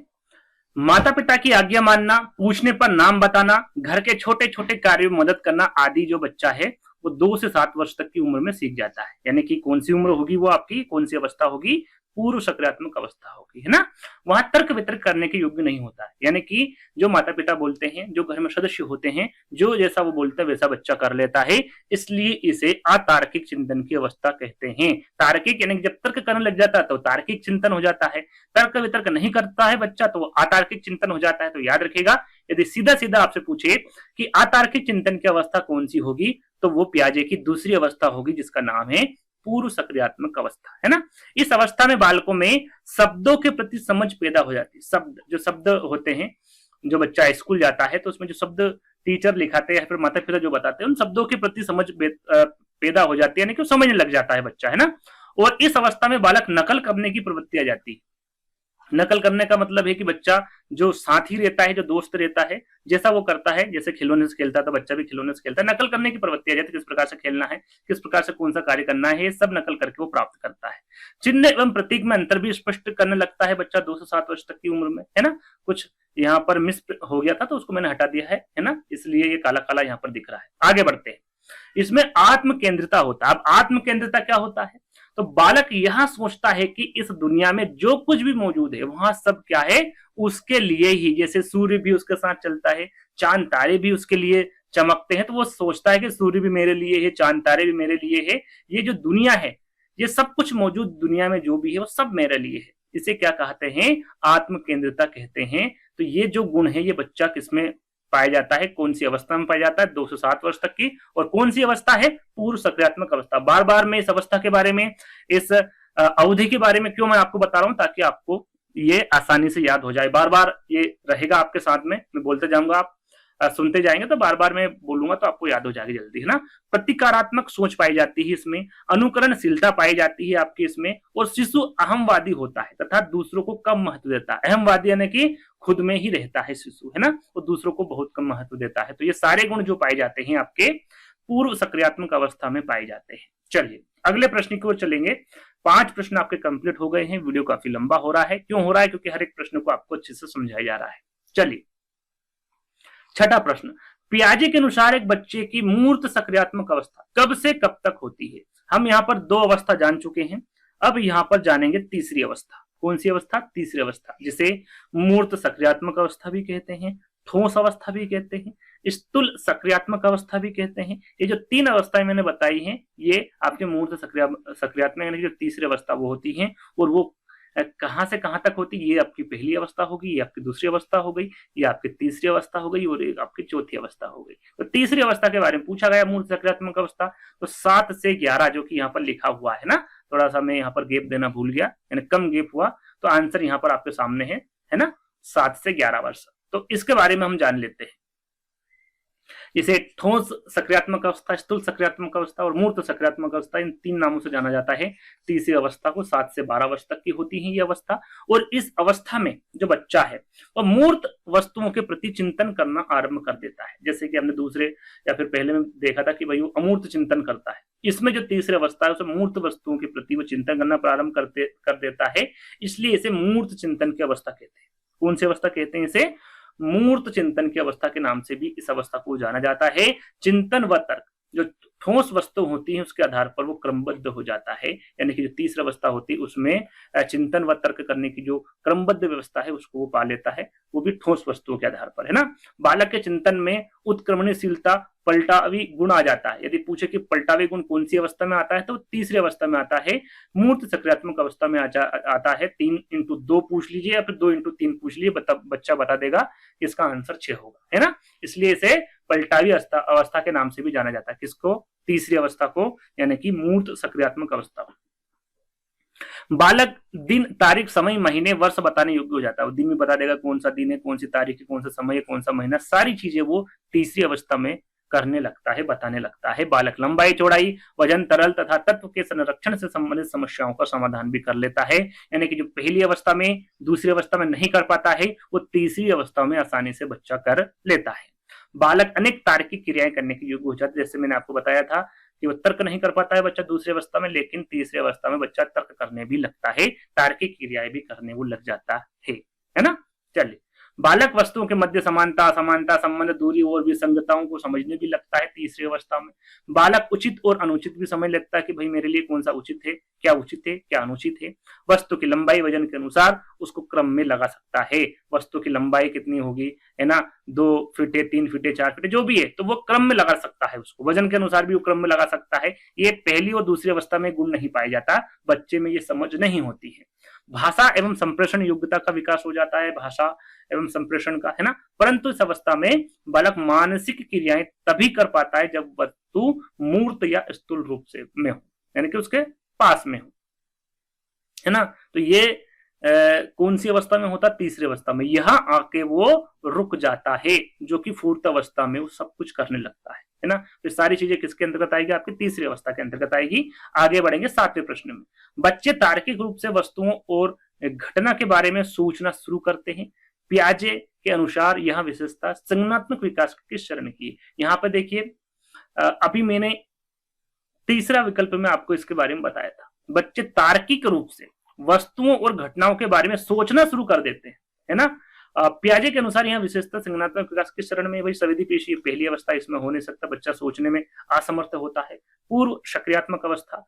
माता पिता की आज्ञा मानना, पूछने पर नाम बताना, घर के छोटे छोटे कार्यों में मदद करना आदि जो बच्चा है वो 2 से 7 वर्ष तक की उम्र में सीख जाता है। यानी कि कौन सी उम्र होगी वो आपकी, कौन सी अवस्था होगी? पूर्व सक्रियात्मक अवस्था होगी, है ना। वहां तर्क वितर्क करने के योग्य नहीं होता है, यानी कि जो माता पिता बोलते हैं, जो घर में सदस्य होते हैं, जो जैसा वो बोलते हैं वैसा बच्चा कर लेता है, इसलिए इसे अतार्किक चिंतन की अवस्था कहते हैं। तार्किक यानी जब तर्क करने लग जाता है तो तार्किक चिंतन हो जाता है, तर्क वितर्क नहीं करता है बच्चा तो अतार्किक चिंतन हो जाता है। तो याद रखिएगा, यदि सीधा सीधा आपसे पूछे कि अतार्किक चिंतन की अवस्था कौन सी होगी, तो वो पियाजे की दूसरी अवस्था होगी, जिसका नाम है पूर्व सक्रियात्मक अवस्था, है ना। इस अवस्था में बालकों में शब्दों के प्रति समझ पैदा हो जाती है। शब्द, जो शब्द होते हैं, जो बच्चा स्कूल जाता है तो उसमें जो शब्द टीचर लिखाते हैं या फिर माता पिता जो बताते हैं, उन शब्दों के प्रति समझ पैदा हो जाती है, यानी कि समझने लग जाता है बच्चा, है ना। और इस अवस्था में बालक नकल करने की प्रवृत्ति आ जाती है। नकल करने का मतलब है कि बच्चा जो साथी रहता है, जो दोस्त रहता है, जैसा वो करता है, जैसे खिलौने से खेलता है तो बच्चा भी खिलौने से खेलता है। नकल करने की प्रवृत्ति आ जाती है, किस प्रकार से खेलना है, किस प्रकार से कौन सा कार्य करना है, ये सब नकल करके वो प्राप्त करता है। चिन्ह एवं प्रतीक में अंतर भी स्पष्ट करने लगता है बच्चा 2 से 7 वर्ष तक की उम्र में, है ना। कुछ यहाँ पर मिस हो गया था तो उसको मैंने हटा दिया है ना, इसलिए ये काला काला यहाँ पर दिख रहा है। आगे बढ़ते हैं। इसमें आत्म केंद्रिता होता है। अब आत्म केंद्रिता क्या होता है? तो बालक यह सोचता है कि इस दुनिया में जो कुछ भी मौजूद है वहां सब क्या है, उसके लिए ही। जैसे सूर्य भी उसके साथ चलता है, चांद तारे भी उसके लिए चमकते हैं, तो वो सोचता है कि सूर्य भी मेरे लिए है, चांद तारे भी मेरे लिए है, ये जो दुनिया है, ये सब कुछ मौजूद दुनिया में जो भी है वो सब मेरे लिए है। इसे क्या कहते हैं? आत्म केंद्रिता कहते हैं। तो ये जो गुण है ये बच्चा किसमें पाया जाता है, कौन सी अवस्था में पाया जाता है? 2 से 7 वर्ष तक की। और कौन सी अवस्था है? पूर्व सक्रियात्मक अवस्था। बार बार मैं इस अवस्था के बारे में, इस अवधि के बारे में क्यों मैं आपको बता रहा हूं, ताकि आपको ये आसानी से याद हो जाए। बार बार ये रहेगा आपके साथ में, मैं बोलते जाऊंगा, आप सुनते जाएंगे तो बार बार मैं बोलूंगा तो आपको याद हो जाएगी जल्दी, है ना। प्रतिकारात्मक सोच पाई जाती है इसमें, अनुकरणशीलता पाई जाती है आपकी इसमें, और शिशु अहमवादी होता है तथा दूसरों को कम महत्व देता है। अहमवादी यानी कि खुद में ही रहता है शिशु, है ना, वो दूसरों को बहुत कम महत्व देता है। तो ये सारे गुण जो पाए जाते हैं आपके पूर्व सक्रियात्मक अवस्था में पाए जाते हैं। चलिए अगले प्रश्न की ओर चलेंगे। 5 प्रश्न आपके कंप्लीट हो गए हैं। वीडियो काफी लंबा हो रहा है, क्यों हो रहा है? क्योंकि हर एक प्रश्न को आपको अच्छे से समझाया जा रहा है। चलिए छठा प्रश्न, पियाजे के अनुसार एक बच्चे की मूर्त सक्रियात्मक अवस्था कब से कब तक होती है? हम यहाँ पर 2 अवस्था जान चुके हैं, अब यहाँ पर जानेंगे तीसरी अवस्था। कौन सी अवस्था? तीसरी अवस्था, जिसे मूर्त सक्रियात्मक अवस्था भी कहते हैं, ठोस अवस्था भी कहते हैं, स्थूल सक्रियात्मक अवस्था भी कहते हैं। ये जो 3 अवस्थाएं मैंने बताई हैं, ये आपके मूर्त सक्रियात्मक यानी जो तीसरी अवस्था वो होती है। और वो कहां से कहां तक होती है? ये आपकी पहली अवस्था होगी, ये आपकी दूसरी अवस्था हो गई, ये आपकी तीसरी अवस्था हो गई, और ये आपकी चौथी अवस्था हो गई। तो तीसरी अवस्था के बारे में पूछा गया, मूर्त सक्रियात्मक अवस्था। तो 7 से 11 जो कि यहाँ पर लिखा हुआ है ना, थोड़ा सा मैं यहाँ पर गैप देना भूल गया, यानी कम गैप हुआ, तो आंसर यहाँ पर आपके सामने है ना, 7 से 11 वर्ष। तो इसके बारे में हम जान लेते हैं। इसे ठोस सक्रियात्मक अवस्था, स्थूल सक्रियात्मक अवस्था और मूर्त सक्रियात्मक अवस्था, इन 3 नामों से जाना जाता है। तीसरी अवस्था को 7 से 12 वर्ष तक की होती है ये अवस्था, और इस अवस्था में जो बच्चा है वह मूर्त वस्तुओं के प्रति चिंतन करना आरंभ कर देता है। जैसे कि हमने दूसरे या फिर पहले में देखा था कि भाई वो अमूर्त चिंतन करता है, इसमें जो तीसरी अवस्था है उसमें मूर्त वस्तुओं के प्रति वो चिंतन करना प्रारंभ कर देता है, इसलिए इसे मूर्त चिंतन की अवस्था कहते हैं। कौन सी अवस्था कहते हैं इसे? मूर्त चिंतन की अवस्था के नाम से भी इस अवस्था को जाना जाता है। चिंतन व तर्क जो ठोस वस्तु होती है उसके आधार पर वो क्रमबद्ध हो जाता है, यानी कि जो तीसरी अवस्था होती है उसमें चिंतन व तर्क करने की जो क्रमबद्ध व्यवस्था है उसको वो पा लेता है, वो भी ठोस वस्तुओं के आधार पर, है ना। बालक के चिंतन में उत्क्रमणशीलता, पलटावी गुण आ जाता है। यदि पूछे कि पलटावी गुण कौन सी अवस्था में आता है तो तीसरी अवस्था में आता है, मूर्त सक्रियात्मक अवस्था में आता है। 3x2 पूछ लीजिए या फिर 2x3 पूछ लीजिए, बच्चा बता देगा, इसका आंसर 6 होगा, है ना। इसलिए इसे पलटावी अवस्था के नाम से भी जाना जाता है। किसको? तीसरी अवस्था को, यानी कि मूर्त सक्रियात्मक अवस्था। बालक दिन, तारीख, समय, महीने, वर्ष बताने योग्य हो जाता है। दिन भी बता देगा कौन सा दिन है, कौन सी तारीख है, कौन सा समय है, कौन सा महीना, सारी चीजें वो तीसरी अवस्था में करने लगता है, बताने लगता है। बालक लंबाई, चौड़ाई, वजन, तरल तथा तत्व के संरक्षण से संबंधित समस्याओं का समाधान भी कर लेता है, यानी कि जो पहली अवस्था में, दूसरी अवस्था में नहीं कर पाता है वो तीसरी अवस्था में आसानी से बच्चा कर लेता है। बालक अनेक तार्किक क्रियाएं करने के योग्य हो जाता है। जैसे मैंने आपको बताया था कि वो तर्क नहीं कर पाता है बच्चा दूसरी अवस्था में, लेकिन तीसरी अवस्था में बच्चा तर्क करने भी लगता है, तार्किक क्रियाएं भी करने वो लग जाता है ना। चलिए, बालक वस्तुओं के मध्य समानता, असमानता, संबंध, दूरी और विसंगताओं को समझने भी लगता है तीसरी अवस्था में। बालक उचित और अनुचित भी समझ लगता है कि भाई मेरे लिए कौन सा उचित है, क्या उचित है, क्या अनुचित है। वस्तु की लंबाई वजन के अनुसार उसको क्रम में लगा सकता है। वस्तु की लंबाई कितनी होगी, है ना, 2 फीट है, 3 फीट है, 4 फीट है, जो भी है, तो वो क्रम में लगा सकता है उसको। वजन के अनुसार भी वो क्रम में लगा सकता है। ये पहली और दूसरी अवस्था में गुण नहीं पाया जाता, बच्चे में ये समझ नहीं होती है। भाषा एवं संप्रेषण योग्यता का विकास हो जाता है, भाषा एवं संप्रेषण का, है ना। परंतु इस अवस्था में बालक मानसिक क्रियाएं तभी कर पाता है जब वस्तु मूर्त या स्थूल रूप से में हो, यानी कि उसके पास में हो, है ना। तो ये कौन सी अवस्था में होता? तीसरी अवस्था में। यहां आके वो रुक जाता है, जो कि फूर्त अवस्था में वो सब कुछ करने लगता है ना। तो सारी चीजें किसके अंतर्गत आएगी? आपकी तीसरी अवस्था के अंतर्गत आएगी। आगे बढ़ेंगे 7वें प्रश्न में। बच्चे तार्किक रूप से वस्तुओं और घटना के बारे में सोचना शुरू करते हैं। पियाजे के अनुसार यह विशेषता संज्ञानात्मक विकास के किस चरण की है? यहाँ पे देखिए, अभी मैंने तीसरा विकल्प में आपको इसके बारे में बताया था। बच्चे तार्किक रूप से वस्तुओं और घटनाओं के बारे में सोचना शुरू कर देते हैं, है ना। पियाजे के अनुसार यह विशेषता संज्ञानात्मक विकास किस चरण में? भाई संवेदी पेशी पहली अवस्था, इसमें हो नहीं सकता, बच्चा सोचने में असमर्थ होता है। पूर्व सक्रियात्मक अवस्था,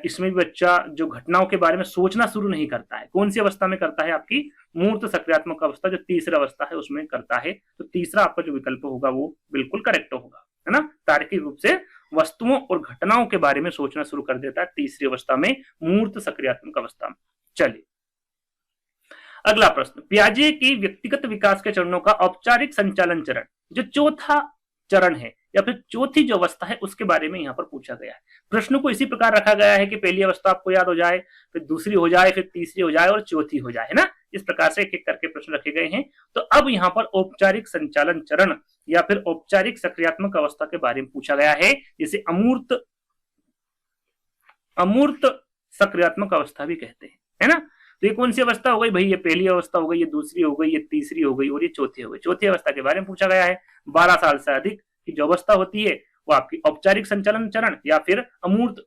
इसमें भी बच्चा जो घटनाओं के बारे में सोचना शुरू नहीं करता है। कौन सी अवस्था में करता है? आपकी मूर्त सक्रियात्मक अवस्था, जो तीसरी अवस्था है उसमें करता है। तो तीसरा आपका जो विकल्प होगा वो बिल्कुल करेक्ट होगा, है ना। तार्किक रूप से वस्तुओं और घटनाओं के बारे में सोचना शुरू कर देता है तीसरी अवस्था में, मूर्त सक्रियात्मक अवस्था में। चलिए, अगला प्रश्न, पियाजे की व्यक्तिगत विकास के चरणों का औपचारिक संचालन चरण, जो चौथा चरण है या फिर चौथी जो अवस्था है, उसके बारे में यहाँ पर पूछा गया है। प्रश्न को इसी प्रकार रखा गया है कि पहली अवस्था आपको याद हो जाए, फिर दूसरी हो जाए, फिर तीसरी हो जाए और चौथी हो जाए, है ना। इस प्रकार से एक एक करके प्रश्न रखे गए हैं। तो अब यहाँ पर औपचारिक संचालन चरण या फिर औपचारिक सक्रियात्मक अवस्था के बारे में पूछा गया है, जिसे अमूर्त सक्रियात्मक अवस्था भी कहते हैं, है ना। तो ये कौन सी अवस्था हो गई भाई? ये पहली अवस्था हो गई, ये दूसरी हो गई, ये तीसरी हो गई और ये चौथी हो गई। चौथी अवस्था के बारे में पूछा गया है। 12 साल से अधिक की जो अवस्था होती है वो आपकी औपचारिक संचालन चरण या फिर अमूर्त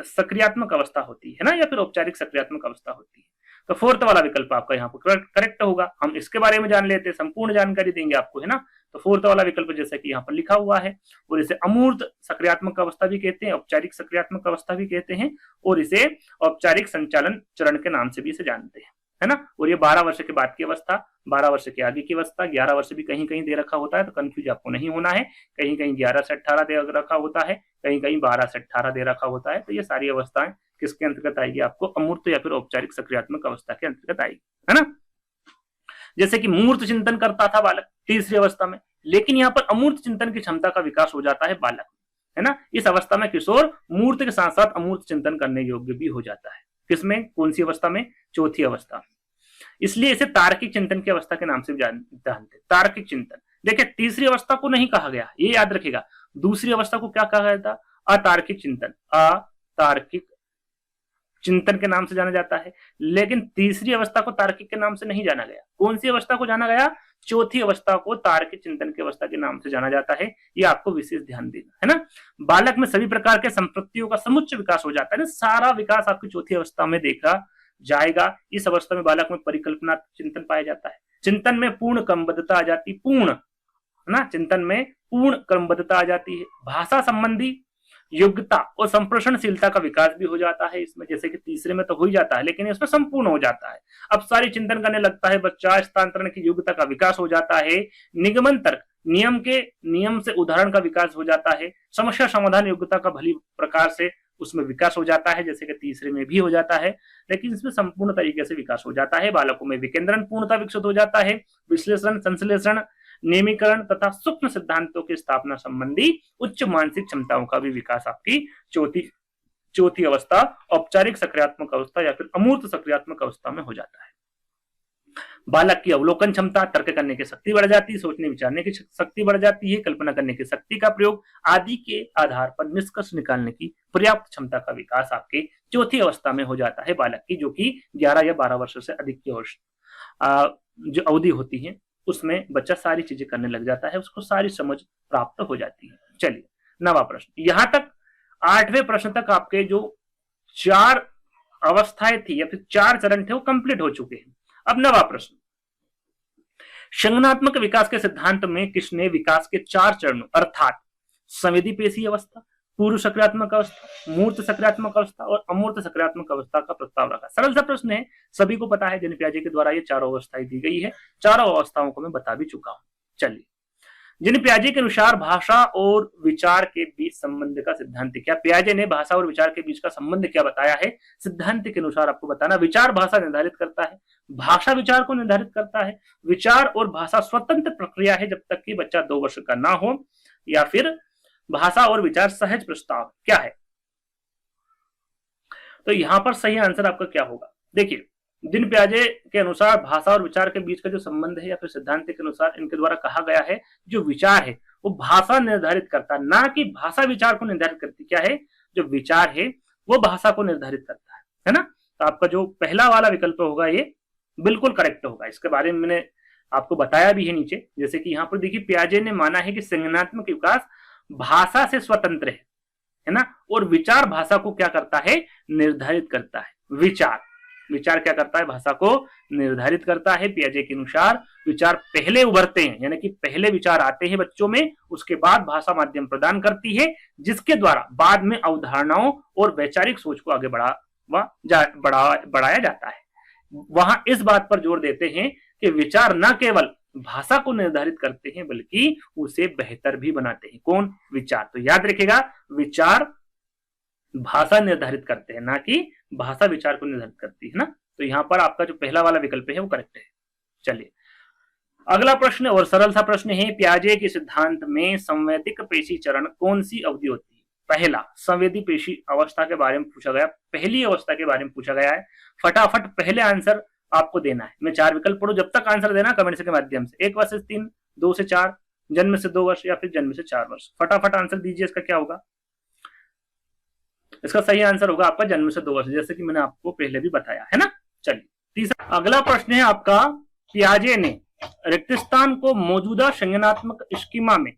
सक्रियात्मक अवस्था होती है ना, या फिर औपचारिक सक्रियात्मक अवस्था होती है। तो फोर्थ वाला विकल्प आपका यहाँ पर करेक्ट होगा। हम इसके बारे में जान लेते हैं, संपूर्ण जानकारी देंगे आपको, है ना। तो फोर्थ वाला विकल्प जैसा कि यहाँ पर लिखा हुआ है, और इसे अमूर्त सक्रियात्मक अवस्था भी कहते हैं, औपचारिक सक्रियात्मक अवस्था भी कहते हैं, और इसे औपचारिक संचालन चरण के नाम से भी इसे जानते हैं, है ना। और ये 12 वर्ष के बाद की अवस्था, 12 वर्ष के आगे की अवस्था, 11 वर्ष भी कहीं कहीं दे रखा होता है, तो कंफ्यूज आपको नहीं होना है। कहीं कहीं 11 से 18 दे रखा होता है, कहीं कहीं 12 से 18 दे रखा होता है। तो ये सारी अवस्थाएं किसके अंतर्गत आएगी? आपको अमूर्त या फिर औपचारिक सक्रियात्मक अवस्था के अंतर्गत आएगी, है ना। जैसे कि मूर्त चिंतन करता था बालक तीसरी अवस्था में, लेकिन यहाँ पर अमूर्त चिंतन की क्षमता का विकास हो जाता है बालक, है ना। इस अवस्था में किशोर मूर्त के साथ साथ अमूर्त चिंतन करने योग्य भी हो जाता है। किसमें, कौन सी अवस्था में, चौथी अवस्था। इसलिए इसे तार्किक चिंतन की अवस्था के नाम से जानते हैं, तार्किक चिंतन। देखिए तीसरी अवस्था को नहीं कहा गया, ये याद रखेगा। दूसरी अवस्था को क्या कहा गया था, अतार्किक चिंतन, अतार्किक चिंतन के नाम से जाना जाता है। लेकिन तीसरी अवस्था को तार्किक के नाम से नहीं जाना गया। कौन सी अवस्था को जाना गया, चौथी अवस्था को तार्किक चिंतन की अवस्था के नाम से जाना जाता है। ये आपको विशेष ध्यान देना है ना। बालक में सभी प्रकार के संपत्तियों का समुच्च विकास हो जाता है ना, सारा विकास आपकी चौथी अवस्था में देखा जाएगा। इस अवस्था में बालक में परिकल्पना चिंतन पाया जाता है। चिंतन में पूर्ण क्रमबद्धता आ जाती, पूर्ण, है ना, चिंतन में पूर्ण क्रमबद्धता आ जाती है। भाषा संबंधी योग्यता और संप्रेषणशीलता का विकास भी हो जाता है इसमें, जैसे कि तीसरे में तो हो ही जाता है, लेकिन इसमें संपूर्ण हो जाता है। अब सारी चिंतन करने लगता है बच्चा, स्थानांतरण की योग्यता का विकास हो जाता है। निगमन तर्क, नियम से उदाहरण का विकास हो जाता है। समस्या समाधान योग्यता का भली प्रकार से उसमें विकास हो जाता है, जैसे कि तीसरे में भी हो जाता है, लेकिन इसमें संपूर्ण तरीके से विकास हो जाता है। बालकों में विकेंद्रण पूर्णता विकसित हो जाता है। विश्लेषण, संश्लेषण, नियमीकरण तथा सूक्ष्म सिद्धांतों की स्थापना संबंधी उच्च मानसिक क्षमताओं का भी विकास आपकी चौथी अवस्था, औपचारिक सक्रियात्मक अवस्था या फिर अमूर्त सक्रियात्मक अवस्था में हो जाता है। बालक की अवलोकन क्षमता, तर्क करने की शक्ति बढ़ जाती है, सोचने विचारने की शक्ति बढ़ जाती है, कल्पना करने की शक्ति का प्रयोग आदि के आधार पर निष्कर्ष निकालने की पर्याप्त क्षमता का विकास आपके चौथी अवस्था में हो जाता है बालक की, जो कि 11 या 12 वर्ष से अधिक की जो अवधि होती है उसमें बच्चा सारी चीजें करने लग जाता है, उसको सारी समझ प्राप्त हो जाती है। चलिए 9वां प्रश्न, यहां तक 8वें प्रश्न तक आपके जो 4 अवस्थाएं थी या फिर 4 चरण थे वो कंप्लीट हो चुके हैं। अब 9वां प्रश्न, संज्ञानात्मक विकास के सिद्धांत में किसने विकास के 4 चरणों अर्थात संवेदी पेशी अवस्था, पूर्व सक्रियात्मक अवस्था, मूर्त सक्रियात्मक अवस्था और अमूर्त सक्रियात्मक अवस्था का प्रस्ताव रखा। सरल सा प्रश्न है, सभी को पता है, जेन पियाजे के द्वारा ये चारों अवस्थाएं दी गई है। चारों अवस्थाओं को मैं बता भी चुका हूं। चलिए, जेन पियाजे के अनुसार भाषा और विचार के बीच संबंध का सिद्धांत क्या, पियाजे ने भाषा और विचार के बीच का संबंध क्या बताया है। सिद्धांत के अनुसार आपको बताना, विचार भाषा निर्धारित करता है, भाषा विचार को निर्धारित करता है। विचार और भाषा स्वतंत्र प्रक्रिया है जब तक कि बच्चा 2 वर्ष का ना हो, या फिर भाषा और विचार सहज प्रस्ताव क्या है। तो यहां पर सही आंसर आपका क्या होगा, देखिए दिन पियाजे के अनुसार भाषा और विचार के बीच का जो संबंध है या फिर सिद्धांत के अनुसार इनके द्वारा कहा गया है, जो विचार है वो भाषा निर्धारित करता, ना कि भाषा विचार को निर्धारित करती। क्या है, जो विचार है वो भाषा को निर्धारित करता है ना। तो आपका जो पहला वाला विकल्प होगा ये बिल्कुल करेक्ट होगा। इसके बारे में मैंने आपको बताया भी है नीचे, जैसे कि यहाँ पर देखिए पियाजे ने माना है कि संज्ञानात्मक विकास भाषा से स्वतंत्र है ना, और विचार भाषा को क्या करता है, निर्धारित करता है। विचार क्या करता है, भाषा को निर्धारित करता है। पियाजे के अनुसार विचार पहले उभरते हैं, यानी कि पहले विचार आते हैं बच्चों में, उसके बाद भाषा माध्यम प्रदान करती है, जिसके द्वारा बाद में अवधारणाओं और वैचारिक सोच को आगे बढ़ाया जाता है। वहां इस बात पर जोर देते हैं कि विचार न केवल भाषा को निर्धारित करते हैं बल्कि उसे बेहतर भी बनाते हैं। कौन, विचार। तो याद रखिएगा, विचार भाषा निर्धारित करते हैं, ना कि भाषा विचार को निर्धारित करती है ना। तो यहां पर आपका जो पहला वाला विकल्प है वो करेक्ट है। चलिए अगला प्रश्न और सरल सा प्रश्न है, पियाजे के सिद्धांत में संवेदिक पेशी चरण कौन सी अवधि होती है। पहला, संवेदी पेशी अवस्था के बारे में पूछा गया, पहली अवस्था के बारे में पूछा गया है। फटाफट पहले आंसर आपको देना है। मैं 4 विकल्प पढ़ू, जब तक आंसर देना कमेंट के माध्यम से। 1 वर्ष से 3, 2 से 4, जन्म से 2 वर्ष या फिर जन्म से 4 वर्ष। फटाफट आंसर दीजिए, इसका क्या होगा। इसका सही आंसर होगा आपका जन्म से 2 वर्ष, जैसे कि मैंने आपको पहले भी बताया है ना। चलिए तीसरा, अगला प्रश्न है आपका, पियाजे ने रिक्त स्थान को मौजूदा संज्ञानात्मक स्कीमा में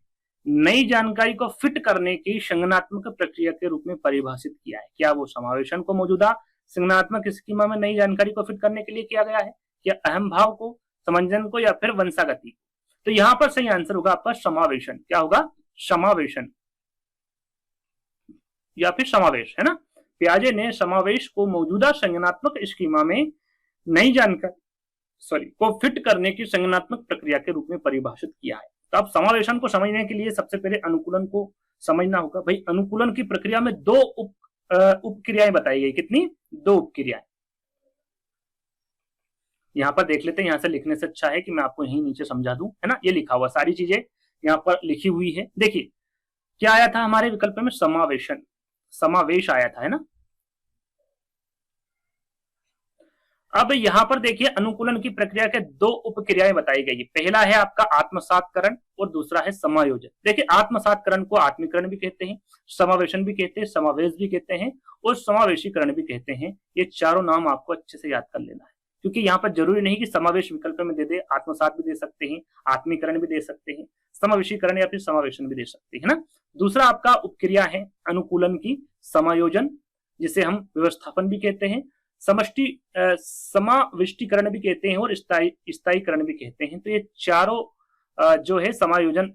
नई जानकारी को फिट करने की संज्ञानात्मक प्रक्रिया के रूप में परिभाषित किया है। क्या वो समावेशन को मौजूदा संज्ञानात्मक स्कीमा में नई जानकारी को फिट करने के लिए किया गया है, या अहम भाव को, समंजन को, या फिर वंशागति। तो यहां पर सही आंसर होगा आपका समावेशन। क्या होगा, समावेशन या फिर समावेश, है ना। पियाजे ने समावेश को मौजूदा संज्ञानात्मक स्कीमा में नई जानकारी को फिट करने की संज्ञानात्मक प्रक्रिया के रूप में परिभाषित किया है। तो आप समावेशन को समझने के लिए सबसे पहले अनुकूलन को समझना होगा। भाई अनुकूलन की प्रक्रिया में 2 उपक्रियाएं बताई गई। कितनी, 2 उपक्रियाएं। यहां पर देख लेते हैं, यहां से लिखने से अच्छा है कि मैं आपको यहीं नीचे समझा दूं, है ना। ये लिखा हुआ सारी चीजें यहां पर लिखी हुई है। देखिए क्या आया था हमारे विकल्प में? समावेशन, समावेश आया था, है ना। अब यहां पर देखिए अनुकूलन की प्रक्रिया के दो उपक्रियाएं बताई गई है। पहला है आपका आत्मसातकरण और दूसरा है समायोजन। देखिए आत्मसातकरण को आत्मीकरण भी कहते हैं, समावेशन भी कहते हैं, समावेश भी कहते हैं और समावेशीकरण भी कहते हैं। ये चारों नाम आपको अच्छे से याद कर लेना है, क्योंकि यहाँ पर जरूरी नहीं कि समावेश विकल्प में दे दे, आत्मसात भी दे सकते हैं, आत्मीकरण भी दे सकते हैं, समावेशीकरण या फिर समावेशन भी दे सकते हैं ना। दूसरा आपका उपक्रिया है अनुकूलन की समायोजन, जिसे हम व्यवस्थापन भी कहते हैं, समष्टि समाविष्टीकरण भी कहते हैं और स्थायीकरण भी कहते हैं। तो ये चारों जो है समायोजन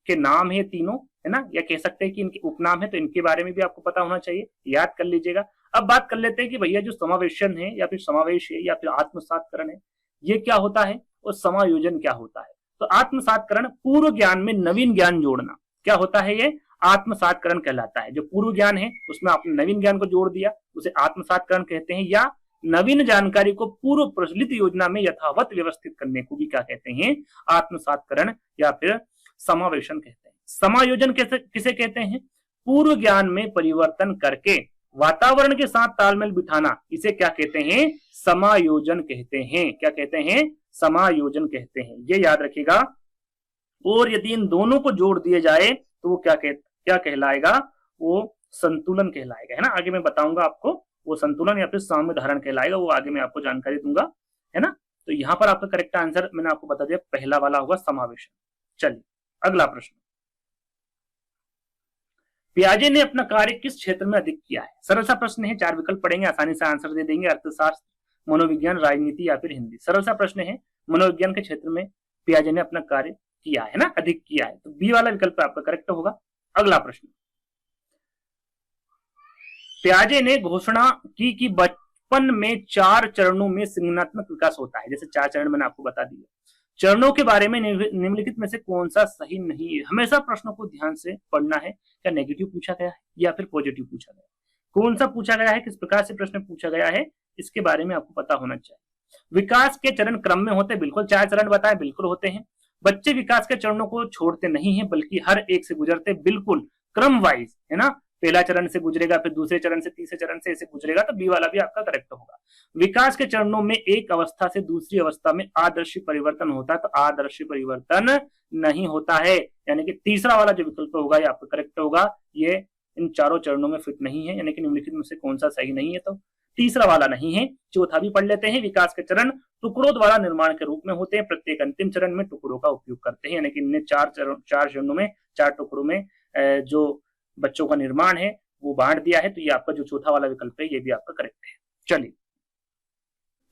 के नाम है तीनों, है ना, या कह सकते हैं कि इनके उपनाम है, तो इनके बारे में भी आपको पता होना चाहिए, याद कर लीजिएगा। अब बात कर लेते हैं कि भैया जो समावेशन है या फिर समावेश है या फिर आत्मसातकरण है, ये क्या होता है और समायोजन क्या होता है। तो आत्मसातकरण पूर्व ज्ञान में नवीन ज्ञान जोड़ना, क्या होता है ये? आत्मसातकरण कहलाता है। जो पूर्व ज्ञान है उसमें आपने नवीन ज्ञान को जोड़ दिया, उसे आत्मसातकरण कहते हैं। या नवीन जानकारी को पूर्व प्रचलित योजना में यथावत व्यवस्थित करने को भी क्या कहते हैं? आत्मसातकरण या फिर समावेशन कहते हैं। समायोजन किसे कहते हैं? पूर्व ज्ञान में परिवर्तन करके वातावरण के साथ तालमेल बिठाना, इसे क्या कहते हैं? समायोजन कहते हैं। क्या कहते हैं? समायोजन कहते हैं, ये याद रखिएगा। और यदि इन दोनों को जोड़ दिए जाए तो वो क्या कहलाएगा? वो संतुलन कहलाएगा, है ना। आगे मैं बताऊंगा आपको, वो संतुलन या फिर साम्य धारण कहलाएगा, वो आगे मैं आपको जानकारी दूंगा, है ना। तो यहां पर आपका करेक्ट आंसर मैंने आपको बता दिया, पहला वाला होगा समावेशन। चलिए अगला प्रश्न, पियाजे ने अपना कार्य किस क्षेत्र में अधिक किया है? सरल सा प्रश्न है, 4 विकल्प पढ़ेंगे, आसानी से आंसर दे देंगे। अर्थशास्त्र, मनोविज्ञान, राजनीति या फिर हिंदी। सरल सा प्रश्न है, मनोविज्ञान के क्षेत्र में पियाजे ने अपना कार्य किया है ना, अधिक किया है, तो बी वाला विकल्प आपका करेक्ट होगा। अगला प्रश्न, पियाजे ने घोषणा की कि बचपन में 4 चरणों में संज्ञानात्मक विकास होता है। जैसे 4 चरण मैंने आपको बता दिया। चरणों के बारे में निम्नलिखित में से कौन सा सही नहीं है? हमेशा प्रश्नों को ध्यान से पढ़ना है। क्या नेगेटिव पूछा गया है या फिर पॉजिटिव पूछा गया है? कौन सा पूछा गया है, किस प्रकार से प्रश्न पूछा गया है, इसके बारे में आपको पता होना चाहिए। विकास के चरण क्रम में होते, बिल्कुल 4 चरण बताए, बिल्कुल होते हैं। बच्चे विकास के चरणों को छोड़ते नहीं है, बल्कि हर एक से गुजरते, बिल्कुल क्रम वाइज, है ना। पहला चरण से गुजरेगा, फिर दूसरे चरण से, तीसरे चरण से ऐसे गुजरेगा, तो बी वाला भी आपका करेक्ट होगा। विकास के चरणों में एक अवस्था से दूसरी अवस्था में आदर्शी परिवर्तन होता है, तो आदर्शी परिवर्तन नहीं होता है, यानी कि तीसरा वाला जो विकल्प होगा ये आपका करेक्ट होगा। ये इन चारों चरणों में फिट नहीं है, यानी कि निम्नलिखित में से कौन सा सही नहीं है? तो तीसरा वाला नहीं है। चौथा भी पढ़ लेते हैं, विकास के चरण टुकड़ों द्वारा निर्माण के रूप में होते हैं, प्रत्येक अंतिम चरण में टुकड़ों का उपयोग करते हैं, यानी कि इनने 4 चरणों में, 4 टुकड़ों में जो बच्चों का निर्माण है वो बांट दिया है। तो ये आपका जो चौथा वाला विकल्प है ये भी आपका करेक्ट है। चलिए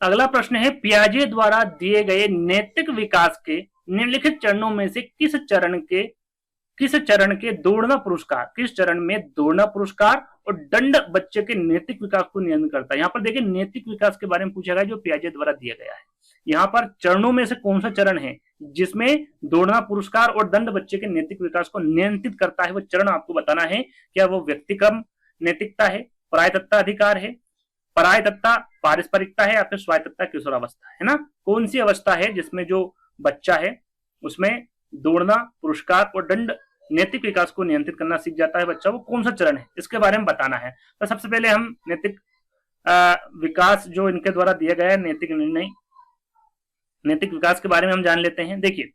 अगला प्रश्न है, पियाजे द्वारा दिए गए नैतिक विकास के निम्नलिखित चरणों में से किस चरण के दौड़ना पुरस्कार, किस चरण में दौड़ना पुरस्कार और दंड बच्चे के नैतिक विकास को नियंत्रित करता है? यहाँ पर देखिए नैतिक विकास के बारे में पूछा गया जो पियाजे द्वारा दिया गया है। यहाँ पर चरणों में से कौन सा चरण है जिसमें दौड़ना पुरस्कार और दंड बच्चे के नैतिक विकास को नियंत्रित करता है? वो चरण आपको बताना है। क्या वो व्यक्तिक्रम नैतिकता है, परायतत्ता अधिकार है, परायतत्ता पारस्परिकता है या फिर स्वायत्तता किशोरावस्था, है ना। कौन सी अवस्था है जिसमें जो बच्चा है उसमें दौड़ना, पुरस्कार और दंड नैतिक विकास को नियंत्रित करना सीख जाता है बच्चा? वो कौन सा चरण है इसके बारे में बताना है। तो सबसे पहले हम नैतिक विकास जो इनके द्वारा दिया गया है, नैतिक निर्णय, नैतिक विकास के बारे में हम जान लेते हैं। देखिए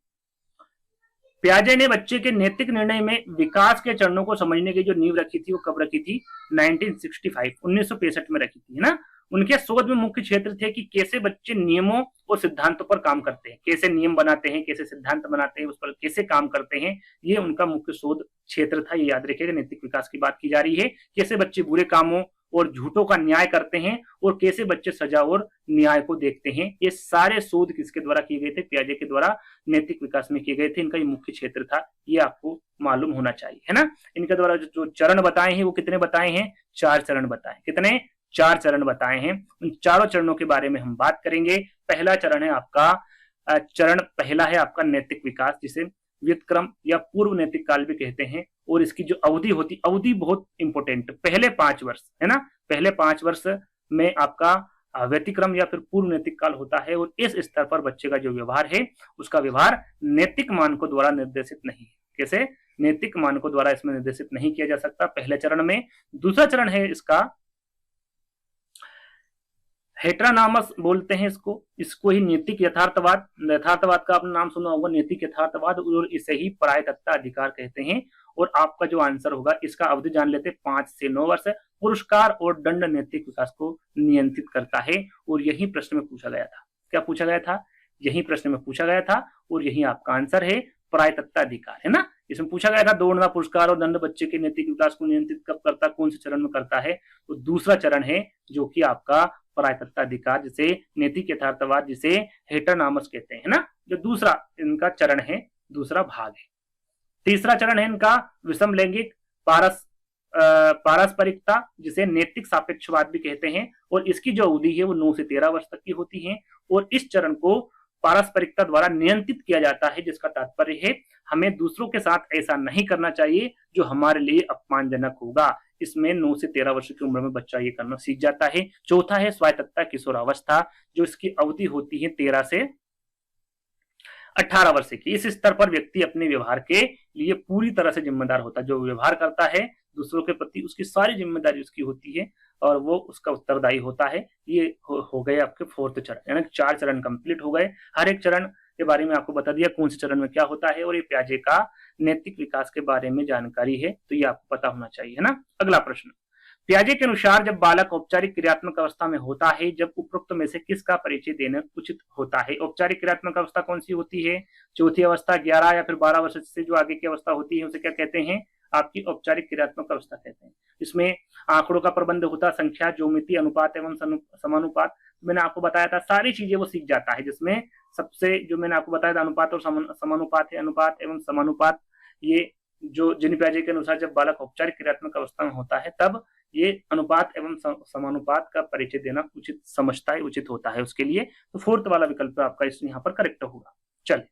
पियाजे ने बच्चे के नैतिक निर्णय में विकास के चरणों को समझने की जो नींव रखी थी वो कब रखी थी? 1965 में रखी थी, है ना। उनके शोध में मुख्य क्षेत्र थे कि कैसे बच्चे नियमों और सिद्धांतों पर काम करते हैं, कैसे नियम बनाते हैं, कैसे सिद्धांत बनाते हैं, उस पर कैसे काम करते हैं, ये उनका मुख्य शोध क्षेत्र था। ये याद रखिएगा, नैतिक विकास की बात की जा रही है। कैसे बच्चे बुरे कामों और झूठों का न्याय करते हैं और कैसे बच्चे सजा और न्याय को देखते हैं, ये सारे शोध किसके द्वारा किए गए थे? पियाजे के द्वारा नैतिक विकास में किए गए थे। इनका ये मुख्य क्षेत्र था, ये आपको मालूम होना चाहिए, है ना। इनके द्वारा जो चरण बताए हैं वो कितने बताए हैं? 4 चरण बताए। कितने? 4 चरण बताए हैं। उन चारों चरणों के बारे में हम बात करेंगे। पहला चरण है आपका पहला है आपका नैतिक विकास, जिसे व्युत्क्रम या पूर्व नैतिक काल भी कहते हैं। और इसकी जो अवधि बहुत इंपॉर्टेंट, पहले 5 वर्ष, है ना। पहले 5 वर्ष में आपका व्यतिक्रम या फिर पूर्व नैतिक काल होता है। और इस स्तर पर बच्चे का जो व्यवहार है उसका व्यवहार नैतिक मानकों द्वारा निर्देशित नहीं है। कैसे? नैतिक मानकों द्वारा इसमें निर्देशित नहीं किया जा सकता पहले चरण में। दूसरा चरण है इसका हेटेरोनॉमस बोलते हैं इसको ही नैतिक यथार्थवाद का आपने नाम सुना होगा, नैतिक यथार्थवाद, और इसे ही परायतत्ता अधिकार कहते हैं। और आपका जो आंसर होगा इसका अवधि जान लेते हैं 5 से 9 वर्ष। पुरस्कार और दंड नैतिक विकास को नियंत्रित करता है और यही प्रश्न में पूछा गया था। क्या पूछा गया था? यही प्रश्न में पूछा गया था और यही आपका आंसर है, परायतत्ता अधिकार, है ना। इसमें पूछा गया था दौड़ना, पुरस्कार और दंड बच्चे के नैतिक विकास को नियंत्रित कब करता, कौन से चरण में करता है? तो दूसरा चरण है जो कि आपका परायतत्ता अधिकार, जिसे नैतिक यथार्थवाद, जिसे हेटेरोनॉमस कहते हैं, ना, जो दूसरा इनका चरण है, दूसरा भाग है। तीसरा चरण है इनका विषम लैंगिक पारस्परिकता, जिसे नैतिक सापेक्षवाद भी कहते हैं, और इसकी जो अवधि है वो 9 से 13 वर्ष तक की होती है। और इस चरण को पारस्परिकता द्वारा नियंत्रित किया जाता है, जिसका तात्पर्य है हमें दूसरों के साथ ऐसा नहीं करना चाहिए जो हमारे लिए अपमानजनक होगा। इसमें 9 से 13 वर्ष की उम्र में बच्चा ये करना सीख जाता है। चौथा है स्वायत्तता किशोरावस्था, जो इसकी अवधि होती है 13 से 18 वर्ष की। इस स्तर पर व्यक्ति अपने व्यवहार के लिए पूरी तरह से जिम्मेदार होता है। जो व्यवहार करता है दूसरों के प्रति, उसकी सारी जिम्मेदारी उसकी होती है और वो उसका उत्तरदायी होता है। ये हो गए आपके 4th चरण, यानी 4 चरण कंप्लीट हो गए। हर एक चरण के बारे में आपको बता दिया कौन से चरण में क्या होता है, और ये पियाजे का नैतिक विकास के बारे में जानकारी है, तो ये आपको पता होना चाहिए, है ना। अगला प्रश्न, पियाजे के अनुसार जब बालक औपचारिक क्रियात्मक अवस्था में होता है, जब उपरोक्त में से किसका परिचय देना उचित होता है? औपचारिक क्रियात्मक अवस्था कौन सी होती है? चौथी अवस्था, 11 या फिर 12 वर्ष से जो आगे की अवस्था होती है उसे क्या कहते हैं? आपकी औपचारिक क्रियात्मक अवस्था कहते हैं। इसमें आंकड़ों का प्रबंध होता, संख्या, ज्योमिति, अनुपात एवं समानुपात, मैंने आपको बताया था, सारी चीजें वो सीख जाता है। जिसमें सबसे जो मैंने आपको बताया था अनुपात और समानुपात है। अनुपात एवं समानुपात, ये जो जिन पियाजे के अनुसार जब बालक औपचारिक क्रियात्मक अवस्था में होता है तब ये अनुपात एवं समानुपात का परिचय देना उचित समझता है, उचित होता है उसके लिए। तो 4th वाला विकल्प आपका इस यहाँ पर करेक्ट होगा। चलिए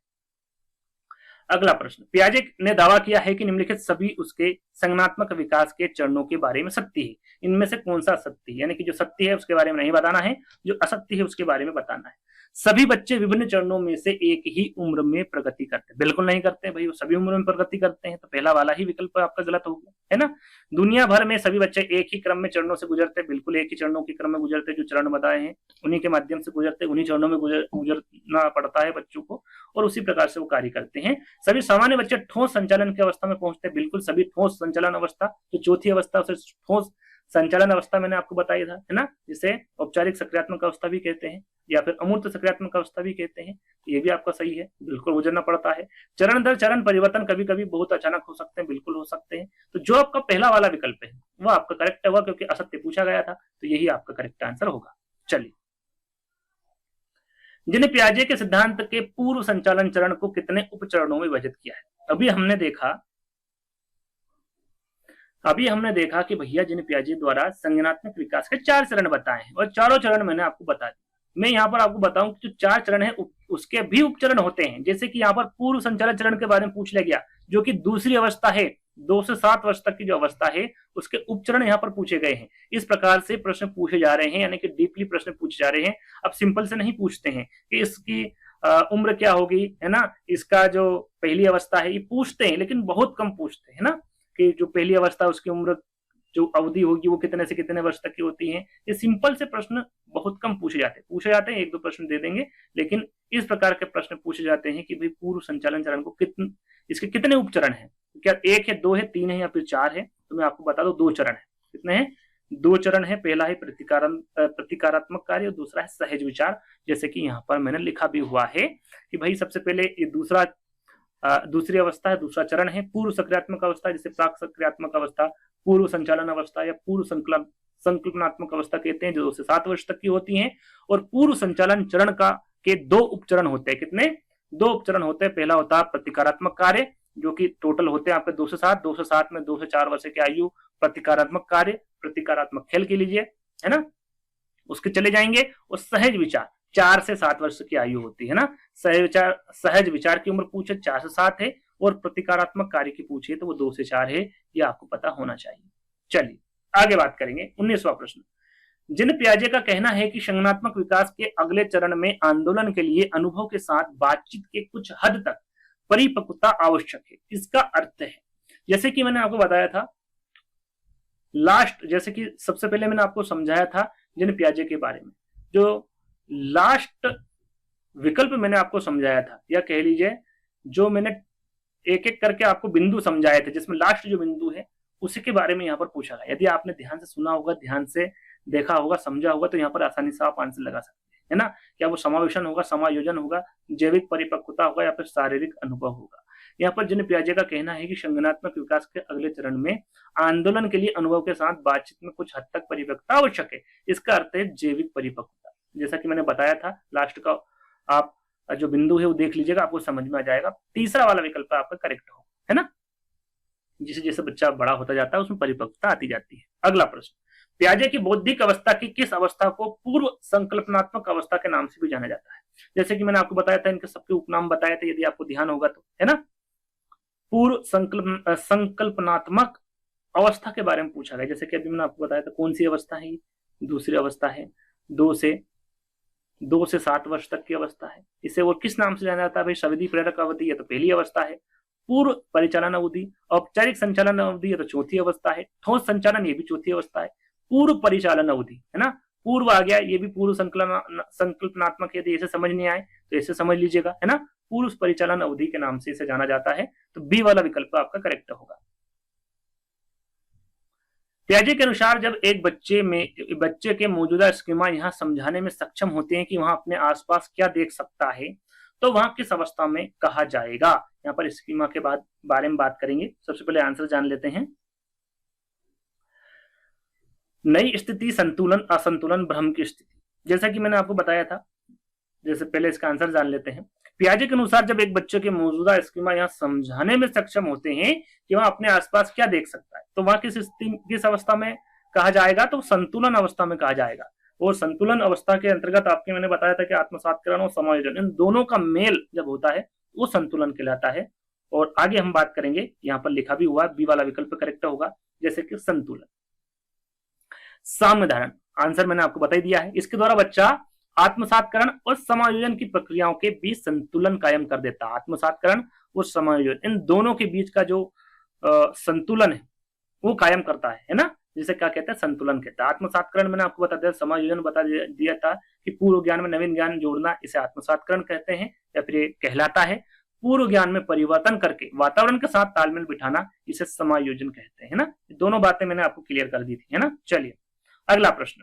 अगला प्रश्न, पियाजे ने दावा किया है कि निम्नलिखित सभी उसके संज्ञानात्मक विकास के चरणों के बारे में सत्य है। इनमें से कौन सा सत्य है? यानी कि जो सत्य है उसके बारे में नहीं बताना है, जो असत्य है उसके बारे में बताना है। सभी बच्चे विभिन्न चरणों में से एक ही उम्र में प्रगति करते हैं। बिल्कुल नहीं करते भाई, वो सभी उम्र में प्रगति करते हैं, तो पहला वाला ही विकल्प आपका गलत हो गया, है ना। दुनिया भर में सभी बच्चे एक ही क्रम में चरणों से गुजरते हैं। बिल्कुल एक ही चरणों के क्रम में गुजरते, जो चरण बताए हैं उन्हीं के माध्यम से गुजरते, उन्हीं चरणों में गुजरना पड़ता है बच्चों को, और उसी प्रकार से वो कार्य करते हैं। सभी सामान्य बच्चे ठोस संचालन की अवस्था में पहुंचते हैं। बिल्कुल सभी ठोस संचालन अवस्था, जो चौथी अवस्था उसे ठोस संचालन अवस्था मैंने आपको बताया था, है ना, जिसे औपचारिक सक्रियात्मक अवस्था भी कहते हैं या फिर अमूर्त सक्रियात्मक अवस्था भी कहते हैं। ये भी आपका सही है, बिल्कुल गुजरना पड़ता है। चरण दर चरण परिवर्तन कभी कभी बहुत अचानक हो सकते हैं, बिल्कुल हो सकते हैं। तो जो आपका पहला वाला विकल्प है वो आपका करेक्ट होगा, क्योंकि असत्य पूछा गया था, तो यही आपका करेक्ट आंसर होगा। चलिए, जिन पियाजे के सिद्धांत के पूर्व संचालन चरण को कितने उपचरणों में विभाजित किया है? अभी हमने देखा कि भैया जिन पियाजे द्वारा संज्ञानात्मक विकास के 4 चरण बताए हैं और चारों चरण मैंने आपको बता दिए। मैं यहाँ पर आपको बताऊं कि जो 4 चरण है उसके भी उपचरण होते हैं। जैसे कि यहाँ पर पूर्व संचालन चरण के बारे में पूछ लिया गया, जो कि दूसरी अवस्था है, 2 से 7 वर्ष तक की जो अवस्था है उसके उपचरण यहाँ पर पूछे गए हैं। इस प्रकार से प्रश्न पूछे जा रहे हैं, यानी कि डीपली प्रश्न पूछे जा रहे हैं। अब सिंपल से नहीं पूछते हैं कि इसकी उम्र क्या होगी, है ना, इसका जो पहली अवस्था है, ये पूछते हैं लेकिन बहुत कम पूछते हैं ना, कि जो पहली अवस्था उसकी उम्र जो अवधि होगी वो कितने से कितने वर्ष तक की होती है। ये सिंपल से प्रश्न बहुत कम पूछे जाते हैं, 1-2 प्रश्न दे देंगे, लेकिन इस प्रकार के प्रश्न पूछे जाते हैं कि भाई पूर्व संचालन चरण को इसके कितने उपचरण हैं, क्या 1 है, 2 है, 3 है या फिर 4 है? तो मैं आपको बता दूं 2 चरण है। कितने हैं? 2 चरण है। पहला है प्रतिकारात्मक कार्य और दूसरा है सहज विचार। जैसे कि यहाँ पर मैंने लिखा भी हुआ है कि भाई सबसे पहले ये दूसरी अवस्था है, दूसरा चरण है पूर्व सक्रियात्मक अवस्था, जिसे प्राक सक्रियात्मक अवस्था, पूर्व संचालन अवस्था या पूर्व संकल्पनात्मक अवस्था कहते हैं, जो 2 से 7 वर्ष तक की होती हैं। और पूर्व संचालन चरण के 2 उपचरण होते हैं। कितने? 2 उपचरण होते हैं। पहला होता है प्रतिकारात्मक कार्य, जो कि टोटल होते हैं आपके 2 से 7 में 2 से 4 वर्ष की आयु प्रतिकारात्मक कार्य, प्रतिकारात्मक खेल के लीजिए, है ना, उसके चले जाएंगे। और सहज विचार 4 से 7 वर्ष की आयु होती है ना। सहज विचार की उम्र पूछे 4 से 7 है, और प्रतिकारात्मक कार्य की पूछे तो वो 2 से 4 है। ये आपको पता होना चाहिए। चलिए आगे बात करेंगे। 19वां प्रश्न, जिन पियाजे का कहना है कि संज्ञानात्मक विकास के अगले चरण में आंदोलन के लिए अनुभव के साथ बातचीत के कुछ हद तक परिपक्वता आवश्यक है, इसका अर्थ है जैसे कि मैंने आपको बताया था लास्ट, जैसे कि सबसे पहले मैंने आपको समझाया था जिन पियाजे के बारे में, जो लास्ट विकल्प मैंने आपको समझाया था, या कह लीजिए जो मैंने एक एक करके आपको बिंदु समझाए थे, जिसमें लास्ट जो बिंदु है उसी के बारे में यहाँ पर पूछा गया। यदि आपने ध्यान से सुना होगा, ध्यान से देखा होगा, समझा होगा, तो यहाँ पर आसानी से आप आंसर लगा सकते हैं, है ना। क्या वो समावेशन होगा, समायोजन होगा, जैविक परिपक्वता होगा, या फिर शारीरिक अनुभव होगा। यहाँ पर जिन पियाजे का कहना है कि संज्ञानात्मक विकास के अगले चरण में आंदोलन के लिए अनुभव के साथ बातचीत में कुछ हद तक परिपक्वता आवश्यक है, इसका अर्थ है जैविक परिपक्वता। जैसा कि मैंने बताया था, लास्ट का आप जो बिंदु है वो देख लीजिएगा, आपको समझ में आ जाएगा। तीसरा वाला विकल्प आपका करेक्ट होगा, है ना। जैसे जैसे बच्चा बड़ा होता जाता है उसमें परिपक्वता आती जाती है। अगला प्रश्न, पियाजे की बौद्धिक अवस्था की किस अवस्था को पूर्व संकल्पनात्मक अवस्था के नाम से भी जाना जाता है। जैसे कि मैंने आपको बताया था, इनके सबके उपनाम बताए थे, यदि आपको ध्यान होगा तो, है ना। पूर्व संकल्पनात्मक अवस्था के बारे में पूछा गया। जैसे कि अभी मैंने आपको बताया था कौन सी अवस्था है, दूसरी अवस्था है, 2 से 7 वर्ष तक की अवस्था है। इसे वो किस नाम से जाना जाता है भाई, संवेदी प्रेरक अवधि, या तो पहली अवस्था है। पूर्व परिचालन अवधि, औपचारिक संचालन अवधि, या तो चौथी अवस्था है। ठोस संचालन, ये भी चौथी अवस्था है। पूर्व परिचालन अवधि, है ना, पूर्व आ गया, ये भी पूर्व संकल्पनात्मक। यदि ऐसे समझ नहीं आए तो ऐसे समझ लीजिएगा, है ना। पूर्व परिचालन अवधि के नाम से इसे जाना जाता है। तो बी वाला विकल्प आपका करेक्ट होगा। पियाजे के अनुसार जब एक बच्चे के मौजूदा स्कीमा यहाँ समझाने में सक्षम होते हैं कि वहां अपने आसपास क्या देख सकता है, तो वहां किस अवस्था में कहा जाएगा। यहाँ पर स्कीमा के बारे में बात करेंगे। सबसे पहले आंसर जान लेते हैं। नई स्थिति, संतुलन, असंतुलन, भ्रम की स्थिति। जैसा कि मैंने आपको बताया था, जैसे पहले इसका आंसर जान लेते हैं। पियाजे के अनुसार जब एक बच्चे के मौजूदा स्कीमा यहाँ समझाने में सक्षम होते हैं कि वह अपने आसपास क्या देख सकता है, तो वह किस अवस्था में कहा जाएगा, तो संतुलन अवस्था में कहा जाएगा। और संतुलन अवस्था के अंतर्गत आपके मैंने बताया था कि आत्मसातकरण और समायोजन, इन दोनों का मेल जब होता है वो संतुलन कहलाता है। और आगे हम बात करेंगे, यहाँ पर लिखा भी हुआ, बी वाला विकल्प करेक्ट होगा, जैसे कि संतुलन। साम्य धारण, आंसर मैंने आपको बता ही दिया है। इसके द्वारा बच्चा आत्मसातकरण और समायोजन की प्रक्रियाओं के बीच संतुलन कायम कर देता है। आत्मसातकरण और समायोजन, इन दोनों के बीच का जो संतुलन है वो कायम करता है ना। जिसे क्या कहते हैं, संतुलन कहते हैं। आत्मसातकरण मैंने आपको बता दिया, समायोजन बता दिया था कि पूर्व ज्ञान में नवीन ज्ञान जोड़ना, इसे आत्मसातकरण कहते हैं, या फिर ये कहलाता है। पूर्व ज्ञान में परिवर्तन करके वातावरण के साथ तालमेल बिठाना, इसे समायोजन कहते हैं ना। दोनों बातें मैंने आपको क्लियर कर दी थी, है ना। चलिए अगला प्रश्न,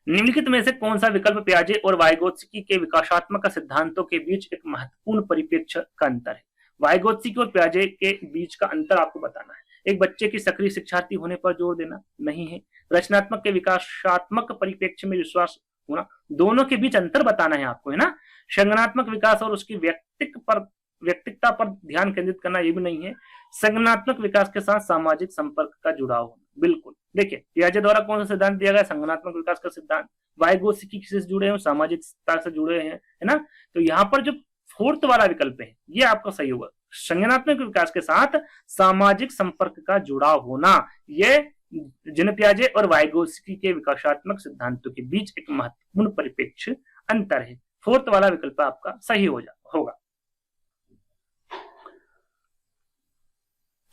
निम्नलिखित में से कौन सा विकल्प पियाजे और वाइगोत्स्की के विकासात्मक सिद्धांतों के बीच एक महत्वपूर्ण परिप्रेक्ष्य का अंतर है। वाइगोत्स्की और पियाजे के बीच का अंतर आपको बताना है। एक बच्चे की सक्रिय शिक्षार्थी होने पर जोर देना नहीं है, रचनात्मक के विकासात्मक परिप्रेक्ष्य में विश्वास होना, दोनों के बीच अंतर बताना है आपको, है ना। संज्ञानात्मक विकास और उसकी व्यक्तिकता पर ध्यान केंद्रित करना, ये भी नहीं है। संज्ञानात्मक विकास के साथ सामाजिक संपर्क का जुड़ाव होना, बिल्कुल। देखिए पियाजे द्वारा कौन सा सिद्धांत दिया गया, संज्ञानात्मक विकास का सिद्धांत। वाइगोत्स्की किससे जुड़े हैं, सामाजिकता से जुड़े हैं, है ना। तो यहाँ पर जो फोर्थ वाला विकल्प है ये आपका सही होगा। संज्ञानात्मक विकास के साथ सामाजिक संपर्क का जुड़ाव होना, ये जिन पियाजे और वाइगोत्स्की के विकासात्मक सिद्धांतों के बीच एक महत्वपूर्ण परिप्रेक्ष्य अंतर है। फोर्थ वाला विकल्प आपका सही होगा।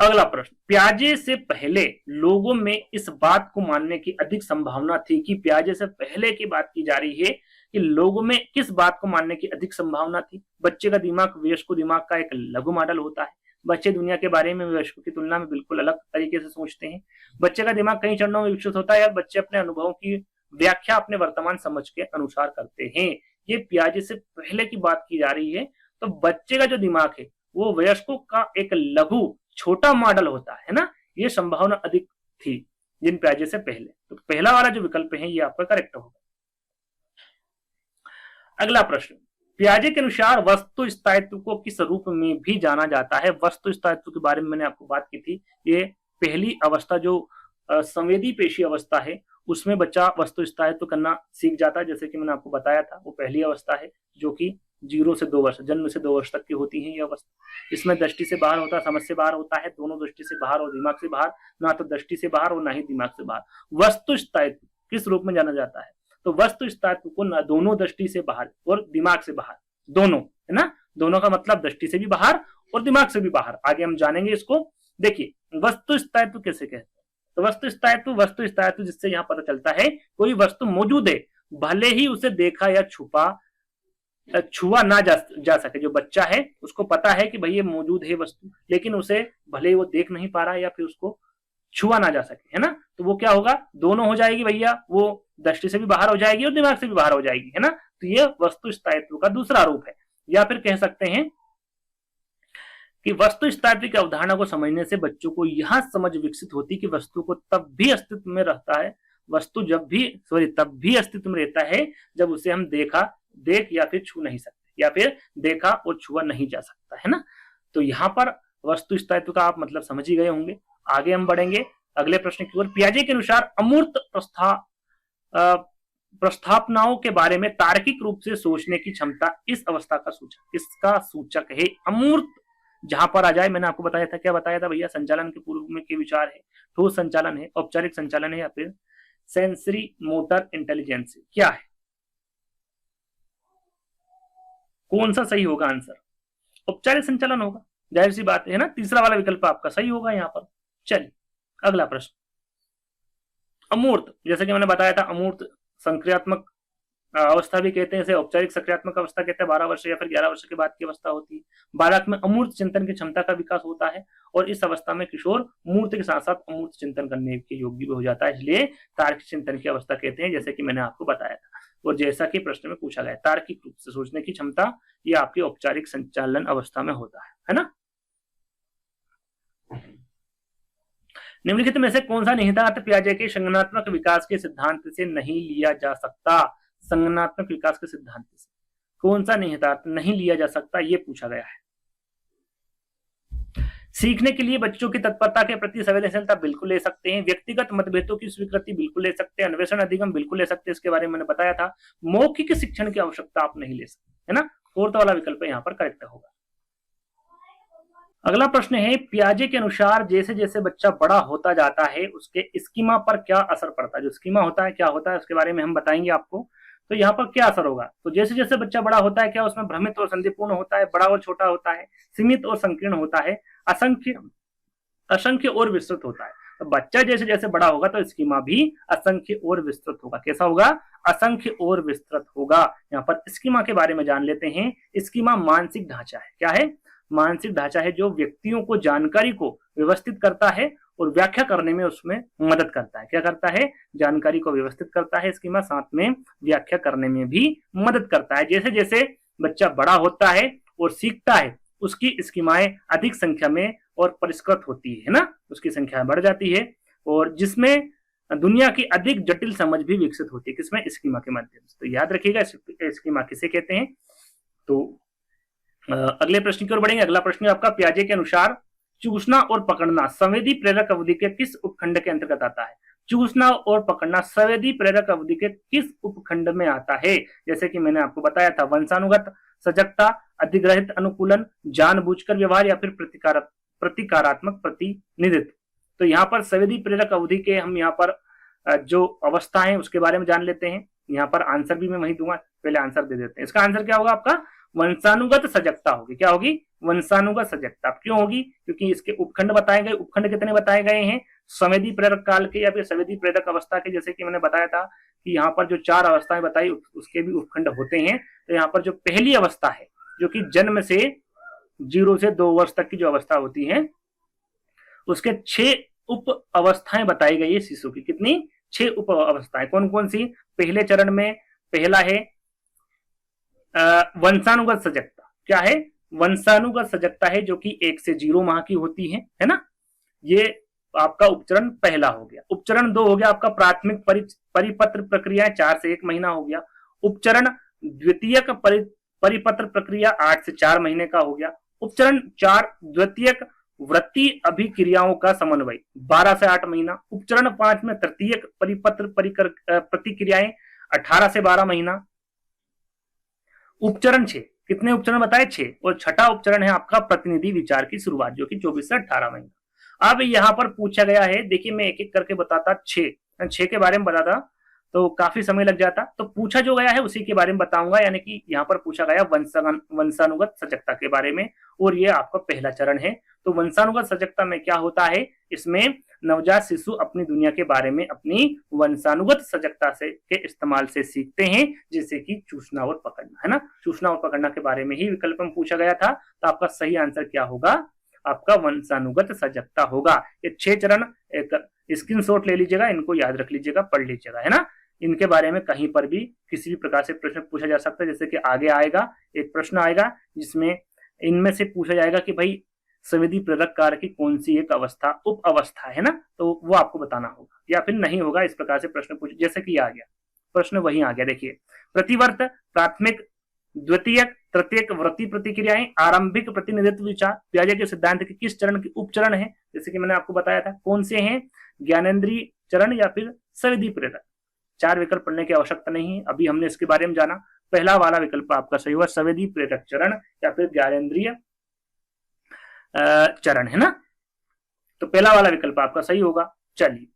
अगला प्रश्न, पियाजे से पहले लोगों में इस बात को मानने की अधिक संभावना थी कि, पियाजे से पहले की बात की जा रही है कि लोगों में किस बात को मानने की अधिक संभावना थी। बच्चे का दिमाग वयस्क दिमाग का एक लघु मॉडल होता है। बच्चे दुनिया के बारे में वयस्कों की तुलना में बिल्कुल अलग तरीके से सोचते हैं। बच्चे का दिमाग कई चरणों में विकसित होता है और बच्चे अपने अनुभवों की व्याख्या अपने वर्तमान समझ के अनुसार करते हैं। ये पियाजे से पहले की बात की जा रही है। तो बच्चे का जो दिमाग है वो वयस्कों का एक लघु छोटा मॉडल होता है ना, ये संभावना अधिक थी जिन पियाजे से पहले। तो पहला वाला जो विकल्प है ये आपका करेक्ट होगा। अगला प्रश्न, पियाजे के अनुसार वस्तु स्थायित्व को किस रूप में भी जाना जाता है। वस्तु स्थायित्व के बारे में मैंने आपको बात की थी। ये पहली अवस्था जो संवेदी पेशी अवस्था है उसमें बच्चा वस्तु स्थायित्व करना सीख जाता है। जैसे कि मैंने आपको बताया था वो पहली अवस्था है जो कि 0 से 2 वर्ष, जन्म से 2 वर्ष तक की होती है ये अवस्था। इसमें दृष्टि से बाहर होता है, समझ से बाहर होता है, दोनों दृष्टि से बाहर और दिमाग से बाहर, ना तो दृष्टि से बाहर और ना ही दिमाग से बाहर। वस्तु स्थायित्व किस रूप में जाना जाता है, तो वस्तु स्थायित्व को ना दोनों दृष्टि से बाहर और दिमाग से बाहर, दोनों, है ना, दोनों का मतलब दृष्टि से भी बाहर और दिमाग से भी बाहर। आगे हम जानेंगे इसको। देखिए वस्तु स्थायित्व कैसे कहते हैं। तो वस्तु स्थायित्व जिससे यहाँ पता चलता है कोई वस्तु मौजूद है, भले ही उसे देखा या छुआ ना जा सके। जो बच्चा है उसको पता है कि भाई ये मौजूद है वस्तु, लेकिन उसे भले ही वो देख नहीं पा रहा है या फिर उसको छुआ ना जा सके, है ना। तो वो क्या होगा, दोनों हो जाएगी भैया, वो दृष्टि से भी बाहर हो जाएगी और दिमाग से भी बाहर हो जाएगी, है ना। तो ये वस्तु स्थायित्व का दूसरा रूप है। या फिर कह सकते हैं कि वस्तु स्थायित्व की अवधारणा को समझने से बच्चों को यह समझ विकसित होती कि वस्तु को तब भी अस्तित्व में रहता है, वस्तु तब भी अस्तित्व में रहता है जब उसे हम देख या फिर छू नहीं सकते, या फिर देखा और छुआ नहीं जा सकता, है ना। तो यहाँ पर वस्तु स्थायित्व का आप मतलब समझ ही गए होंगे। आगे हम बढ़ेंगे अगले प्रश्न की ओर। पियाजे के अनुसार अमूर्त प्रस्थापनाओं के बारे में तार्किक रूप से सोचने की क्षमता इस अवस्था का इसका सूचक है। अमूर्त जहां पर आ जाए, मैंने आपको बताया था, क्या बताया था भैया, संचालन के पूर्व में के विचार है, ठोस संचालन है, औपचारिक संचालन है, या फिर सेंसरी मोटर इंटेलिजेंस। क्या है, कौन सा सही होगा आंसर? औपचारिक संचालन होगा, जाहिर सी बात है ना। तीसरा वाला विकल्प आपका सही होगा यहाँ पर। चलिए अगला प्रश्न। अमूर्त, जैसे कि मैंने बताया था, अमूर्त संक्रियात्मक अवस्था भी कहते हैं, इसे औपचारिक सक्रियात्मक अवस्था कहते हैं। 12 वर्ष या फिर 11 वर्ष के बाद की अवस्था होती है। बालक में अमूर्त चिंतन की क्षमता का विकास होता है और इस अवस्था में किशोर मूर्त के साथ साथ अमूर्त चिंतन करने के योग्य भी हो जाता है, इसलिए तार्किक चिंतन की अवस्था कहते हैं, जैसे कि मैंने आपको बताया था। और जैसा कि प्रश्न में पूछा गया, तार्किक रूप से सोचने की क्षमता ये आपकी औपचारिक संचालन अवस्था में होता है ना। निम्नलिखित में से कौन सा निहितार्थ पियाजे के संज्ञानात्मक विकास के सिद्धांत से नहीं लिया जा सकता? संज्ञानात्मक विकास के सिद्धांत से कौन सा निहितार्थ नहीं लिया जा सकता, ये पूछा गया है। सीखने के लिए बच्चों की तत्परता के प्रति संवेदनशीलता बिल्कुल ले सकते हैं। व्यक्तिगत मतभेदों की स्वीकृति बिल्कुल ले सकते हैं। अन्वेषण अधिगम बिल्कुल ले सकते हैं, इसके बारे में मैंने बताया था। मौखिक शिक्षण की आवश्यकता आप नहीं ले सकते, है ना। फोर्थ वाला विकल्प यहाँ पर करेक्ट होगा। अगला प्रश्न है, पियाजे के अनुसार जैसे जैसे बच्चा बड़ा होता जाता है उसके स्कीमा पर क्या असर पड़ता है? जो स्कीमा होता है क्या होता है उसके बारे में हम बताएंगे आपको। तो यहाँ पर क्या असर होगा, तो जैसे जैसे बच्चा बड़ा होता है क्या उसमें भ्रमित और संधिपूर्ण होता है, बड़ा और छोटा होता है, सीमित और संकीर्ण होता है, असंख्य और विस्तृत होता है। तो बच्चा जैसे जैसे बड़ा होगा तो स्कीमा भी असंख्य और विस्तृत होगा। कैसा होगा? असंख्य और विस्तृत होगा। यहाँ पर स्कीमा के बारे में जान लेते हैं। स्कीमा मानसिक ढांचा है। क्या है? मानसिक ढांचा है जो व्यक्तियों को जानकारी को व्यवस्थित करता है और व्याख्या करने में उसमें मदद करता है। क्या करता है? जानकारी को व्यवस्थित करता है स्कीमा, साथ में व्याख्या करने में भी मदद करता है। जैसे जैसे बच्चा बड़ा होता है और सीखता है उसकी स्कीमाएं अधिक संख्या में और परिष्कृत होती है ना, उसकी संख्या बढ़ जाती है और जिसमें दुनिया की अधिक जटिल समझ भी विकसित होती है। किसमें? स्कीमा के माध्यम से। तो याद रखिएगा स्कीमा किसे कहते हैं। तो अगले प्रश्न की ओर बढ़ेंगे। अगला प्रश्न आपका, पियाजे के अनुसार चूसना और पकड़ना संवेदी प्रेरक अवधि के किस उपखंड के अंतर्गत आता है? चूसना और पकड़ना संवेदी प्रेरक अवधि के किस उपखंड में आता है? जैसे कि मैंने आपको बताया था, वंशानुगत सजगता, अधिग्रहित अनुकूलन, जानबूझकर व्यवहार, या फिर प्रतिकारात्मक प्रतिनिधित्व। तो यहाँ पर संवेदी प्रेरक अवधि के हम यहाँ पर जो अवस्था है उसके बारे में जान लेते हैं। यहाँ पर आंसर भी मैं वही दूंगा, पहले आंसर दे देते हैं। इसका आंसर क्या होगा आपका? वंशानुगत सजगता होगी। क्या होगी? वंशानुगत सजगता। क्यों होगी? क्योंकि इसके उपखंड बताए गए। उपखंड कितने बताए गए हैं? संवेदी प्रेरक काल के या फिर संवेदी प्रेरक अवस्था के। जैसे कि मैंने बताया था कि यहाँ पर जो 4 अवस्थाएं बताई उसके भी उपखंड होते हैं। तो यहाँ पर जो पहली अवस्था है जो कि जन्म से 0 से 2 वर्ष तक की जो अवस्था होती है उसके 6 उप अवस्थाएं बताई गई है शिशु की। कितनी? 6 उप अवस्थाएं। कौन कौन सी? पहले चरण में पहला है वंशानुगत सजगता। क्या है? वंशानुगत सजगता है जो कि 1 से 0 माह की होती है ना। ये आपका उपचरण पहला हो गया। उपचरण 2 हो गया आपका प्राथमिक परिपत्र प्रक्रिया, 4 से 1 महीना हो गया। उपचरण द्वितीयक परिपत्र प्रक्रिया 8 से 4 महीने का हो गया। उपचरण 4 द्वितीयक वृत्ति अभिक्रियाओं का समन्वय 12 से 8 महीना। उपचरण 5 में तृतीयक परिपत्र प्रतिक्रियाएं 18 से 12 महीना। उपचरण 6, कितने उपचरण बताए? 6। और छठा उपचरण है आपका प्रतिनिधि विचार की शुरुआत जो कि 24 से 18 महीना। अब यहाँ पर पूछा गया है, देखिए मैं एक एक करके बताता। 6 के बारे में बताता। तो काफी समय लग जाता। तो पूछा जो गया है उसी के बारे में बताऊंगा, यानी कि यहाँ पर पूछा गया वंशानुगत सजगता के बारे में, और ये आपका पहला चरण है। तो वंशानुगत सजगता में क्या होता है, इसमें नवजात शिशु अपनी दुनिया के बारे में अपनी वंशानुगत सजगता से के इस्तेमाल से सीखते हैं, जैसे कि चूसना और पकड़ना, है ना। चूसना और पकड़ना के बारे में ही विकल्प में पूछा गया था। तो आपका सही आंसर क्या होगा, आपका वंशानुगत सजगता होगा। ये 6 चरण एक स्क्रीनशॉट ले लीजिएगा, इनको याद रख लीजिएगा, पढ़ लीजिएगा, है ना। इनके बारे में कहीं पर भी किसी भी प्रकार से प्रश्न पूछा जा सकता है। जैसे कि आगे आएगा एक प्रश्न आएगा जिसमें इनमें से पूछा जाएगा कि भाई संवेदी प्रेरक कार्य की कौन सी एक अवस्था उप अवस्था है ना, तो वो आपको बताना होगा या फिर नहीं होगा, इस प्रकार से प्रश्न पूछ। जैसे कि आ गया प्रश्न, वही आ गया, देखिए प्रतिवर्त, प्राथमिक, द्वितीयक, तृतीयक वृत्ति प्रतिक्रियाएं, आरंभिक प्रतिनिधित्व विचार पियाजे के सिद्धांत के किस चरण के उपचरण है। जैसे कि मैंने आपको बताया था कौन से हैं, ज्ञानेन्द्रीय चरण या फिर संवेदी प्रेरक। 4 विकल्प पढ़ने की आवश्यकता नहीं है, अभी हमने इसके बारे में जाना। पहला वाला विकल्प आपका सही हुआ, संवेदी प्रेरक चरण या फिर ज्ञानेन्द्रीय चरण, है ना। तो पहला वाला विकल्प आपका सही होगा। चलिए,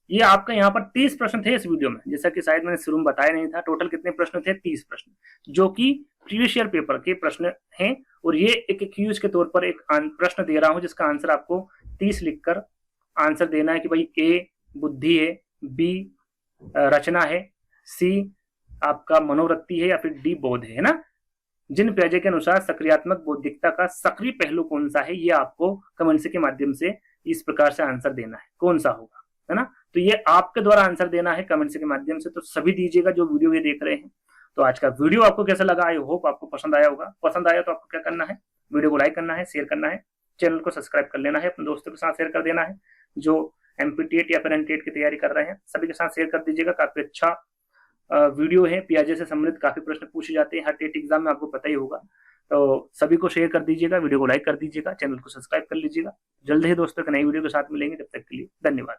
ये आपका यहाँ पर 30 प्रश्न थे इस वीडियो में, जैसा कि शायद मैंने शुरू में बताया नहीं था। टोटल कितने प्रश्न थे, 30 प्रश्न, जो कि प्रीवियस ईयर पेपर के प्रश्न हैं। और ये एक क्यूज के तौर पर एक प्रश्न दे रहा हूं जिसका आंसर आपको 30 लिखकर आंसर देना है कि भाई ए बुद्धि है, बी रचना है, सी आपका मनोवृत्ति है या फिर डी बोध है ना। जिन पियाजे के अनुसार सक्रियात्मक बौद्धिकता का सक्रिय पहलू कौन सा है, ये आपको कमेंट्स के माध्यम से इस प्रकार से आंसर देना है, कौन सा होगा, है ना। तो ये आपके द्वारा आंसर देना है कमेंट्स के माध्यम से। तो सभी दीजिएगा जो वीडियो ये देख रहे हैं। तो आज का वीडियो आपको कैसा लगा, आई होप आपको पसंद आया होगा। पसंद आया तो आपको क्या करना है, वीडियो को लाइक करना है, शेयर करना है, चैनल को सब्सक्राइब कर लेना है, अपने दोस्तों के साथ शेयर कर देना है। जो एमपीटीएट या फिर एनटीएट की तैयारी कर रहे हैं सभी के साथ शेयर कर दीजिएगा। काफी अच्छा वीडियो है, पियाजे से संबंधित काफी प्रश्न पूछे जाते हैं हर टेट एग्जाम में, आपको पता ही होगा। तो सभी को शेयर कर दीजिएगा, वीडियो को लाइक कर दीजिएगा, चैनल को सब्सक्राइब कर लीजिएगा। जल्द ही दोस्तों एक नई वीडियो के साथ मिलेंगे, तब तक के लिए धन्यवाद।